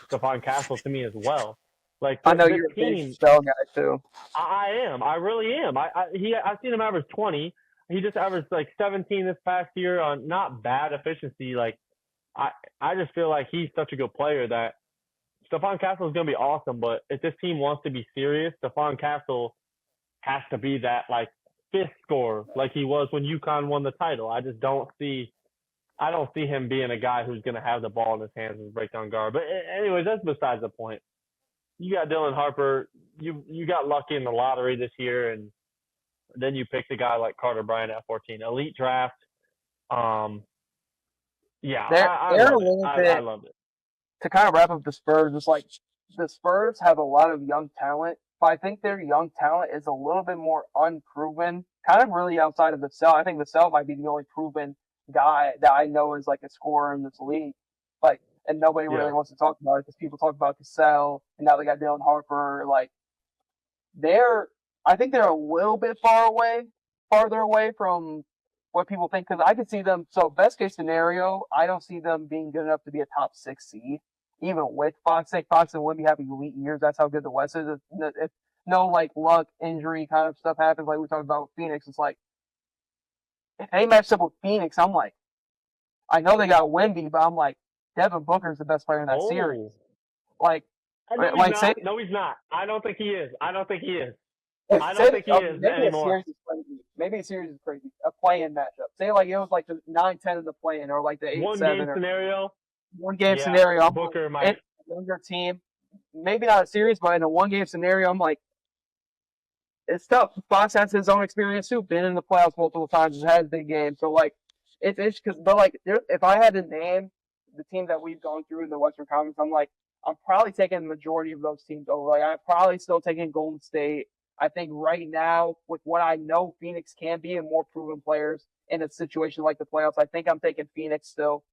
Stephon Castle to me as well. Like I know this you're a big team, Vassell guy too. I am. I really am. I've seen him average 20. He just averaged like 17 this past year on not bad efficiency. Like I just feel like he's such a good player that Stephon Castle is going to be awesome. But if this team wants to be serious, Stephon Castle has to be that like fifth scorer like he was when UConn won the title. I don't see him being a guy who's going to have the ball in his hands and breakdown guard. But anyways, that's besides the point. You got Dylan Harper. You got lucky in the lottery this year, and then you picked a guy like Carter Bryant at 14. Elite draft. Yeah, I They're love a it. little I bit loved it. to kind of wrap up the Spurs. It's like the Spurs have a lot of young talent, but I think their young talent is a little bit more unproven. Kind of really outside of Vassell. I think Vassell might be the only proven guy that I know is like a scorer in this league. Like, and nobody Yeah. really wants to talk about it because people talk about Vassell, and now they got Dylan Harper. Like, I think they're a little bit farther away from what people think. Because I could see them. So best case scenario, I don't see them being good enough to be a top 6 seed, even with Fox. Say Fox and Wemby having elite years. That's how good the West is. If no like luck, injury kind of stuff happens, like we talked about with Phoenix, it's like if they match up with Phoenix, I'm like, I know they got Wemby, but I'm like, Devin Booker's the best player in that series. Like, No, he's like not. say No, he's not. I don't think he is. I don't think he is maybe a anymore. series is crazy. Maybe a series is crazy. A play-in matchup. Say like it was like the 9-10 of the play-in, or like the 8-7 One game or scenario. one game Yeah, scenario. I'm Booker like, might. younger team, maybe not a series, but in a one game scenario, I'm like, it's tough. Fox has his own experience too. Been in the playoffs multiple times. Has had big games. So like, it's because, but like, if I had to name the team that we've gone through in the Western Conference, I'm like, I'm probably taking the majority of those teams over. Like, I'm probably still taking Golden State. I think right now, with what I know Phoenix can be and more proven players in a situation like the playoffs, I think I'm taking Phoenix still.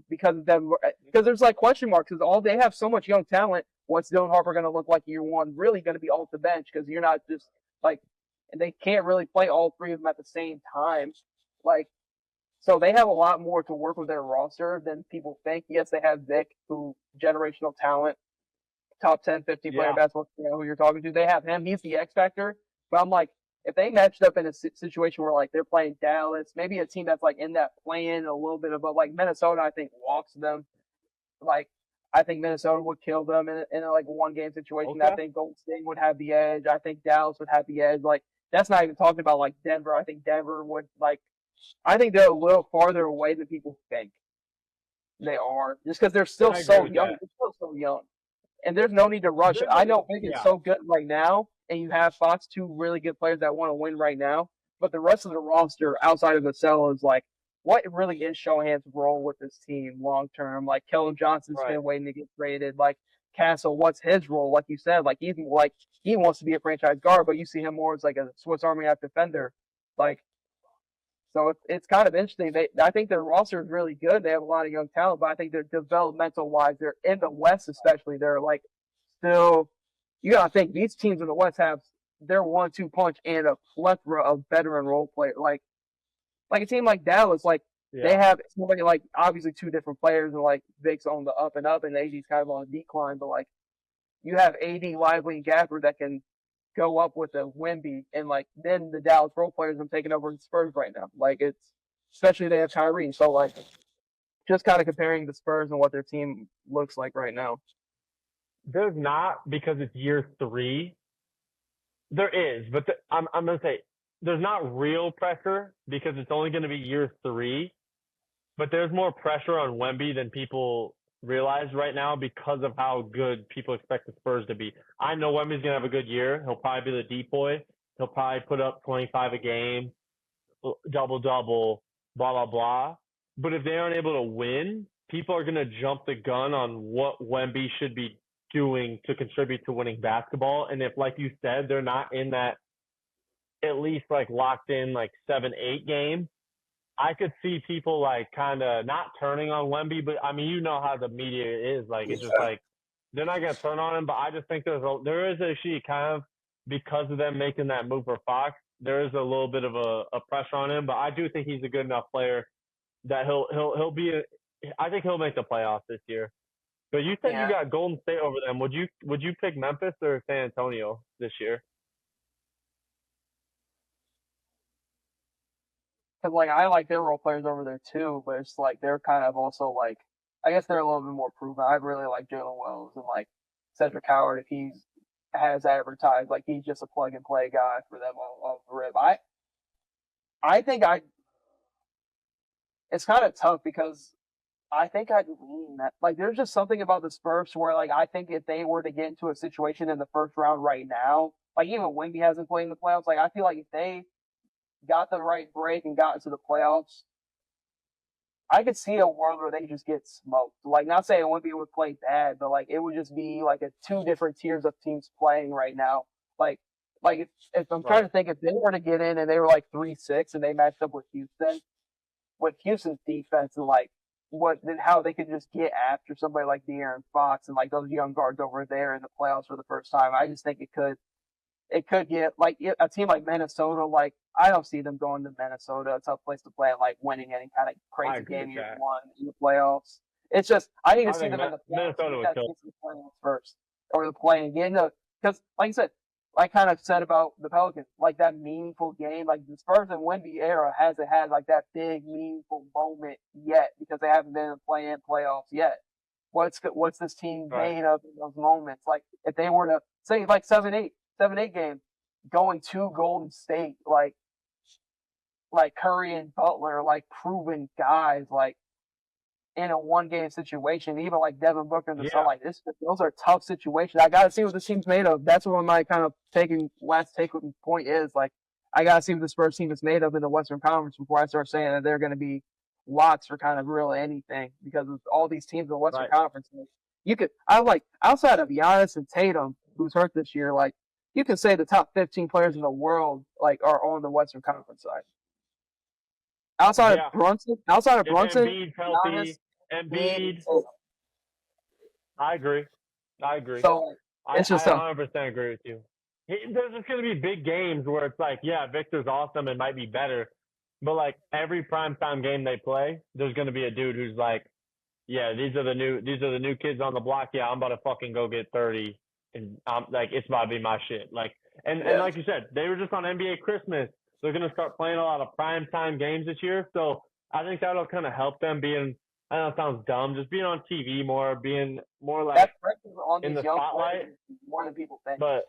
Because of them, because there's like question marks because all they have so much young talent. What's Dylan Harper going to look like year one? Really going to be off the bench because you're not just like, and they can't really play all three of them at the same time. Like, so they have a lot more to work with their roster than people think. Yes, they have Vic, who generational talent, top 10, 15 player basketball player who you're talking to. They have him. He's the X factor. But I'm like, if they matched up in a situation where like they're playing Dallas, maybe a team that's like in that play-in a little bit above, like Minnesota, I think walks them. Like, I think Minnesota would kill them in a like one game situation. Okay. I think Golden State would have the edge. I think Dallas would have the edge. Like, that's not even talking about like Denver. I think Denver would like. I think they're a little farther away than people think they are, just because they're still so young. They're still so young, and there's no need to rush. I know Vic is so good right now, and you have Fox, two really good players that want to win right now. But the rest of the roster outside of Vassell is like, what really is Shohan's role with this team long term? Like Keldon Johnson's been waiting to get traded. Like Castle, what's his role? Like you said, like he's like he wants to be a franchise guard, but you see him more as like a Swiss Army knife defender. Like, so it's kind of interesting. I think their roster is really good. They have a lot of young talent, but I think they're developmental wise, they're in the West especially. They're like still. You gotta think these teams in the West have their 1-2 punch and a plethora of veteran role players. Like a team like Dallas, like they have somebody like obviously two different players, and like Vic's on the up and up, and AD's kind of on the decline. But like you have AD, Lively, and Gafford that can go up with a Wemby, and like then the Dallas role players are taking over the Spurs right now. Like it's especially they have Kyrie, so like just kind of comparing the Spurs and what their team looks like right now. There's not, because it's year 3. There is, but I'm gonna say there's not real pressure because it's only going to be year 3. But there's more pressure on Wemby than people realize right now because of how good people expect the Spurs to be. I know Wemby's going to have a good year. He'll probably be the decoy. He'll probably put up 25 a game, double-double, blah, blah, blah. But if they aren't able to win, people are going to jump the gun on what Wemby should be doing to contribute to winning basketball. And if, like you said, they're not in that at least like locked in like 7-8 game, I could see people like kind of not turning on Wemby, but I mean, you know how the media is. Like, it's just like they're not going to turn on him. But I just think there is actually kind of, because of them making that move for Fox, there is a little bit of a pressure on him. But I do think he's a good enough player that he'll be. I think he'll make the playoffs this year. But you said you got Golden State over them. Would you pick Memphis or San Antonio this year? Because, like, I like their role players over there, too, but it's, like, they're kind of also, like, I guess they're a little bit more proven. I really like Jalen Wells and, like, Cedric Howard, if he has advertised, like, he's just a plug-and-play guy for them off the rip. I think it's kind of tough because I think I'd lean that. Like, there's just something about the Spurs where, like, I think if they were to get into a situation in the first round right now, like, even Wemby hasn't played in the playoffs, like, I feel like if they got the right break and got into the playoffs, I could see a world where they just get smoked. Like, not saying Wemby would play bad, but, like, it would just be, like, two different tiers of teams playing right now. Like if I'm trying to think, if they were to get in and they were, like, 3-6 and they matched up with Houston's defense and, like, how they could just get after somebody like De'Aaron Fox and, like, those young guards over there in the playoffs for the first time, I just think it could get, like, a team like Minnesota. Like, I don't see them going to Minnesota, a tough place to play, and, like, winning any kind of crazy game you won in the playoffs. It's just, I need to see them in the playoffs. Minnesota would kill the playoffs first, or the play and get into, because, like I said, I kind of said about the Pelicans, like, that meaningful game, like, the Spurs and Wemby era hasn't had, like, that big meaningful moment yet because they haven't been in the play-in playoffs yet. What's this team made of in those moments? Like, if they were to say, like, 7-8 game, going to Golden State, like Curry and Butler, like, proven guys, like, in a one-game situation, even like Devin Booker and the Sun, like, those are tough situations. I gotta see what this team's made of. That's what my kind of last takeaway point is. Like, I gotta see what the Spurs team is made of in the Western Conference before I start saying that they're going to be locks for kind of really anything, because of all these teams in the Western Conference. Outside of Giannis and Tatum, who's hurt this year, like, you can say the top 15 players in the world, like, are on the Western Conference side. Outside of Brunson, Embiid, healthy, Embiid. I agree. So it's just I 100% agree with you. There's just going to be big games where it's like, yeah, Victor's awesome and might be better, but, like, every primetime game they play, there's going to be a dude who's like, yeah, these are the new kids on the block. Yeah, I'm about to fucking go get 30. And like, it's about to be my shit. Like, and like you said, they were just on NBA Christmas. They're going to start playing a lot of primetime games this year. So I think that'll kind of help them being, I know it sounds dumb, just being on TV more, being more like in the spotlight. More than people think. But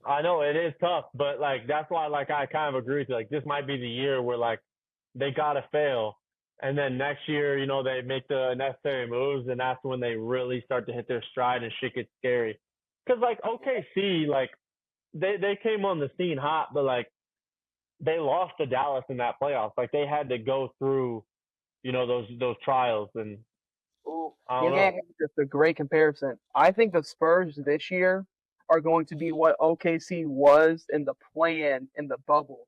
I know it is tough, but, like, that's why, like, I kind of agree with you. Like, this might be the year where, like, they got to fail. And then next year, you know, they make the necessary moves, and that's when they really start to hit their stride and shit gets scary. Because, like, OKC, like, they came on the scene hot, but, like, they lost to Dallas in that playoffs. Like, they had to go through, you know, those trials. And I don't know. It's a great comparison. I think the Spurs this year are going to be what OKC was in the play-in in the bubble,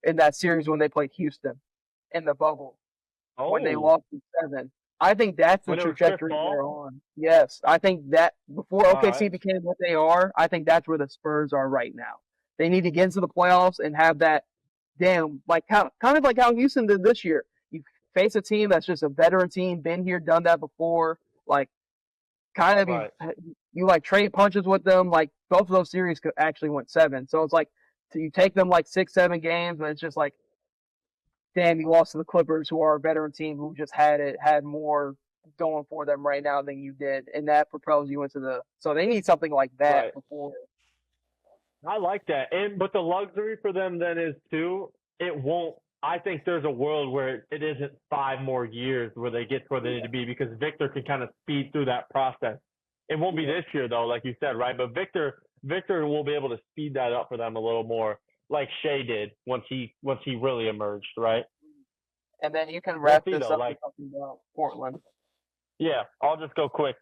in that series when they played Houston in the bubble. When they lost in 7. I think that's the trajectory they're on. Yes. I think that before OKC became what they are, I think that's where the Spurs are right now. They need to get into the playoffs and have that like, kind of like how Houston did this year. You face a team that's just a veteran team, been here, done that before, like, kind of you like trade punches with them. Like, both of those series actually went 7. So it's like, you take them like 6-7 games, but it's just like, damn, you lost to the Clippers, who are a veteran team who just had more going for them right now than you did, and that propels you into so they need something like that before. I like that, but the luxury for them then is too, it won't I think there's a world where it isn't 5 more years where they get to where they need to be because Victor can kind of speed through that process. It won't be this year though, like you said, right? But Victor will be able to speed that up for them a little more, like Shea did once he really emerged, right? And then you can wrap this though, up with something about Portland. Yeah, I'll just go quick.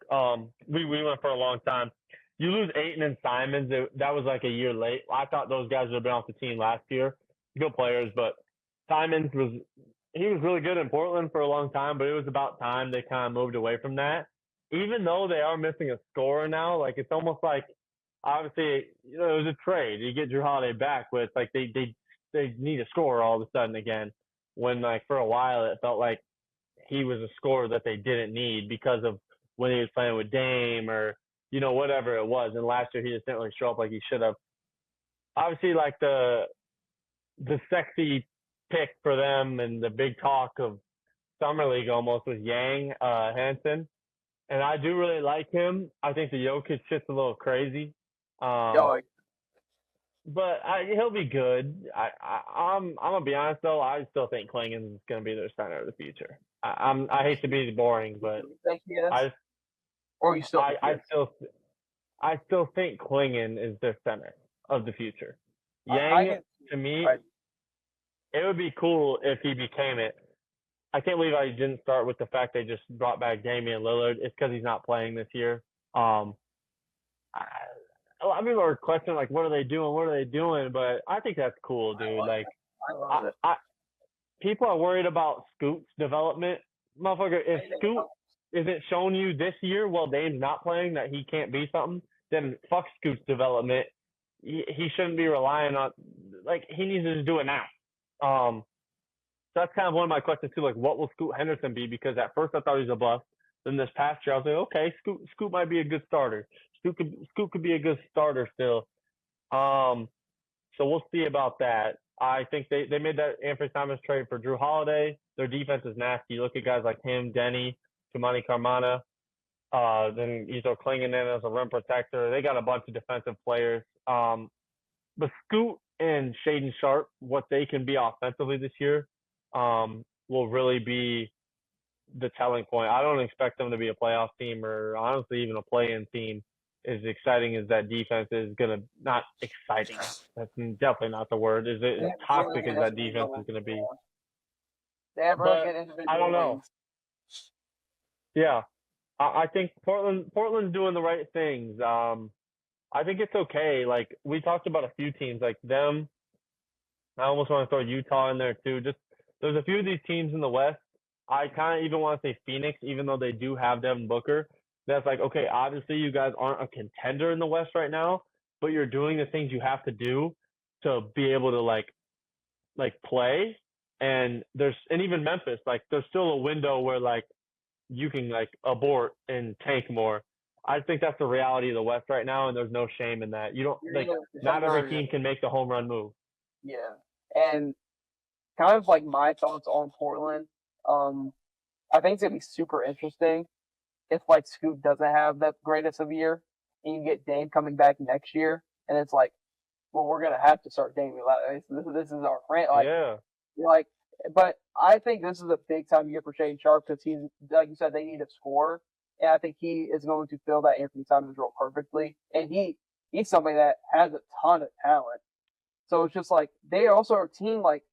We went for a long time. You lose Ayton and Simons. That was like a year late. I thought those guys would have been off the team last year. Good players, but Simons was really good in Portland for a long time, but it was about time they kind of moved away from that. Even though they are missing a scorer now, like it's almost like obviously it was a trade. You get Drew Holiday back, but it's like they need a scorer all of a sudden again. When like for a while it felt like he was a scorer that they didn't need because of when he was playing with Dame or whatever it was. And last year he just didn't really show up like he should have. Obviously, like the sexy pick for them and the big talk of summer league almost was Yang Hansen, and I do really like him. I think the Jokic shit's a little crazy, but he'll be good. I'm gonna be honest though. I still think Klingen's gonna be their center of the future. I hate to be boring, but I still think Klingen is their center of the future. Yang, to me, it would be cool if he became it. I can't believe I didn't start with the fact they just brought back Damian Lillard. It's because he's not playing this year. A lot of people are questioning, like, what are they doing? What are they doing? But I think that's cool, dude. Like, people are worried about Scoot's development. Motherfucker, if Scoot isn't showing you this year while Dame's not playing that he can't be something, then fuck Scoot's development. He shouldn't be relying on, like, he needs to just do it now. So that's kind of one of my questions too. Like, what will Scoot Henderson be? Because at first I thought he was a bust. Then this past year I was like, okay, Scoot might be a good starter. Scoot could be a good starter still. So we'll see about that. I think they made that Anthony Simons trade for Drew Holiday. Their defense is nasty. You look at guys like him, Denny, Tumani Carmana. Then you throw Klingen in as a rim protector. They got a bunch of defensive players. But Scoot and Shaden Sharp, what they can be offensively this year, will really be the telling point. I don't expect them to be a playoff team or honestly even a play-in team. As exciting as that defense is going to – not exciting. That's definitely not the word. As toxic as that defense is going to be. But I don't know. Yeah. I think Portland's doing the right things. I think it's okay. Like, we talked about a few teams like them. I almost want to throw Utah in there too. Just there's a few of these teams in the West. I kind of even want to say Phoenix, even though they do have Devin Booker. That's like, okay, obviously you guys aren't a contender in the West right now, but you're doing the things you have to do to be able to like play. And even Memphis, like there's still a window where like you can like abort and tank more. I think that's the reality of the West right now, and there's no shame in that. You don't like not every team can make the home run move. Yeah, and kind of like my thoughts on Portland. I think it's gonna be super interesting if like Scoot doesn't have that greatest of a year, and you get Dame coming back next year, and it's like, well, we're gonna have to start Dame. This is our friend. Like, yeah. Like, but I think this is a big time year for Shaden Sharp because he's, like you said, they need a scorer. And I think he is going to fill that Anthony Simons role perfectly. And he's somebody that has a ton of talent. So it's just like they also are a team like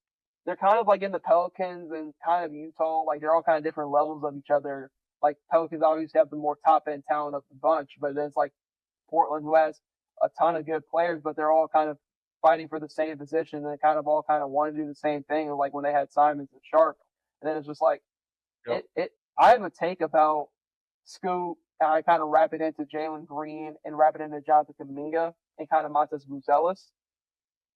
they're kind of like in the Pelicans and kind of Utah. Like they're all kind of different levels of each other. Like Pelicans obviously have the more top end talent of the bunch, but then it's like Portland who has a ton of good players, but they're all kind of fighting for the same position and kind of all kind of want to do the same thing. Like when they had Simons and Sharp, and then it's just like I have a take about Scoot, and I kind of wrap it into Jalen Green and wrap it into Jonathan Kuminga and kind of Montes Buzelis.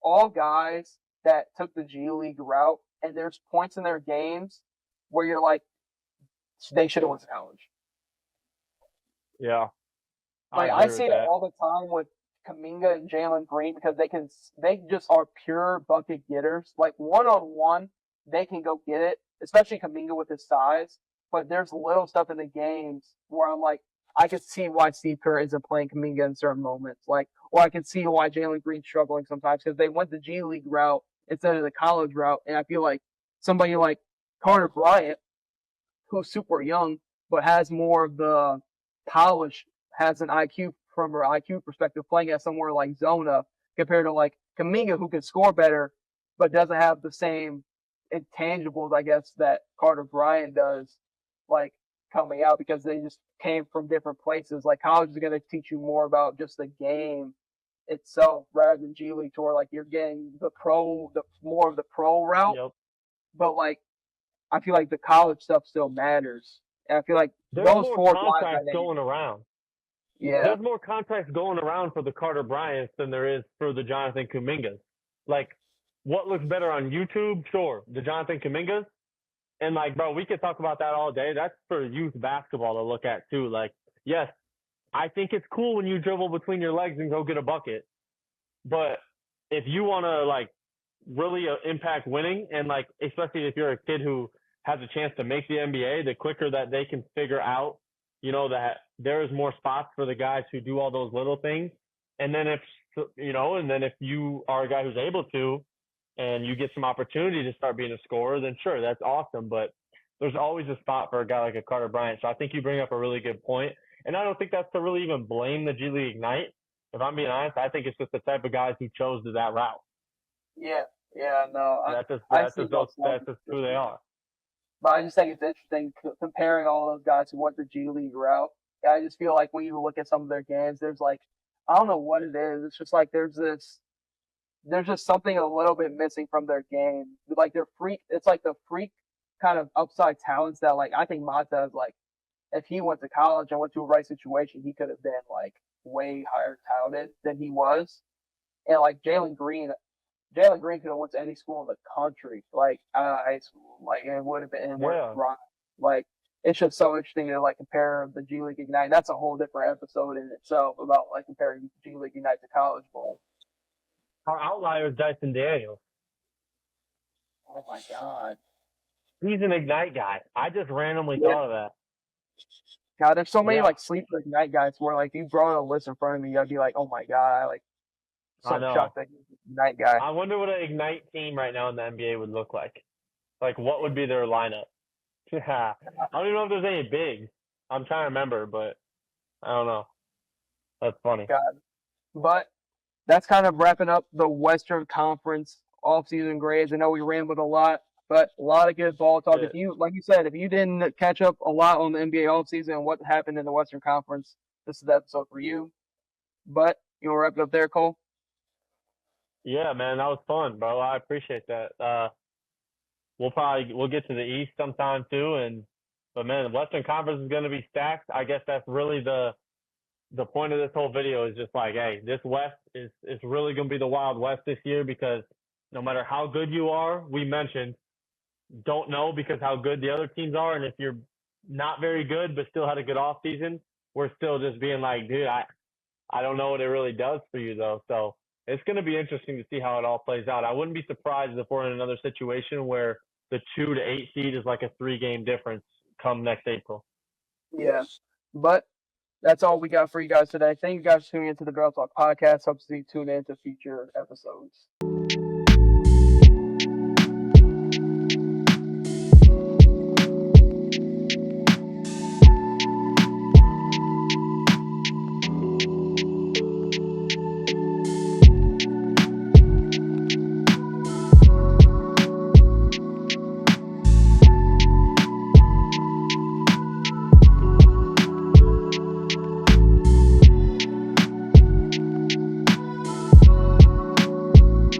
All guys that took the G League route, and there's points in their games where you're like, they should have went to college. Yeah. Like I see it all the time with Kuminga and Jalen Green because they just are pure bucket getters. Like one-on-one, they can go get it, especially Kuminga with his size. But there's little stuff in the games where I'm like, I can see why Steve Kerr isn't playing Kuminga in certain moments. Like, or I can see why Jalen Green's struggling sometimes because they went the G League route instead of the college route. And I feel like somebody like Carter Bryant, who's super young, but has more of the polish, has an IQ from her IQ perspective, playing at somewhere like Zona compared to like Kaminga, who can score better, but doesn't have the same intangibles, I guess, that Carter Bryant does, like coming out because they just came from different places. Like college is going to teach you more about just the game itself rather than G League Tour. Like you're getting the more of the pro route, Yep. but like I feel like the college stuff still matters. And I feel like There's those more four guys, I contracts think, going around. yeah, There's more contracts going around for the Carter Bryants than there is for the Jonathan Kumingas. Like, what looks better on YouTube? Sure, the Jonathan Kumingas. And like, bro, we could talk about that all day. That's for youth basketball to look at too. Like, yes, I think it's cool when you dribble between your legs and go get a bucket. But if you want to like really impact winning, and like especially if you're a kid who has a chance to make the NBA, the quicker that they can figure out, you know, that there is more spots for the guys who do all those little things. And then if you are a guy who's able to, and you get some opportunity to start being a scorer, then sure, that's awesome. But there's always a spot for a guy like a Carter Bryant. So I think you bring up a really good point. And I don't think that's to really even blame the G League Ignite. If I'm being honest, I think it's just the type of guys who chose that route. yeah, no, That's just who they are. But I just think it's interesting comparing all those guys who went the G League route. I just feel like when you look at some of their games, there's like, I don't know what it is. It's just like there's just something a little bit missing from their game. Like it's like the freak kind of upside talents that like I think Mata is like, if he went to college and went to a right situation, he could have been like way higher touted than he was. And like Jalen Green could have went to any school in the country, like high school, like and it would have been like it's just so interesting to like compare the G League Ignite. That's a whole different episode in itself about like comparing G League Ignite to college ball. Our outlier is Dyson Daniels. Oh my god, he's an Ignite guy. I just randomly thought of that. God, there's so many like sleeper Ignite guys where like if you brought a list in front of me, I'd be like, oh my god, I know. Shocked that he's an Ignite guy. I wonder what an Ignite team right now in the NBA would look like. Like, what would be their lineup? I don't even know if there's any bigs. I'm trying to remember, but I don't know. That's funny. God. But that's kind of wrapping up the Western Conference offseason grades. I know we rambled a lot, but a lot of good ball talk. If you, like you said, if you didn't catch up a lot on the NBA offseason and what happened in the Western Conference, this is the episode for you. But you want to wrap it up there, Cole? Yeah, man, that was fun, bro. I appreciate that. We'll get to the East sometime too, but man, the Western Conference is going to be stacked. I guess that's really the point of this whole video is just like, hey, this West is really going to be the Wild West this year because no matter how good you are, we mentioned, don't know because how good the other teams are, and if you're not very good but still had a good off season, we're still just being like, dude, I don't know what it really does for you though. So it's going to be interesting to see how it all plays out. I wouldn't be surprised if we're in another situation where the 2 to 8 seed is like a 3-game difference come next April. Yeah, but that's all we got for you guys today. Thank you guys for tuning into the Girl Talk podcast. Hope to see you tune in to future episodes.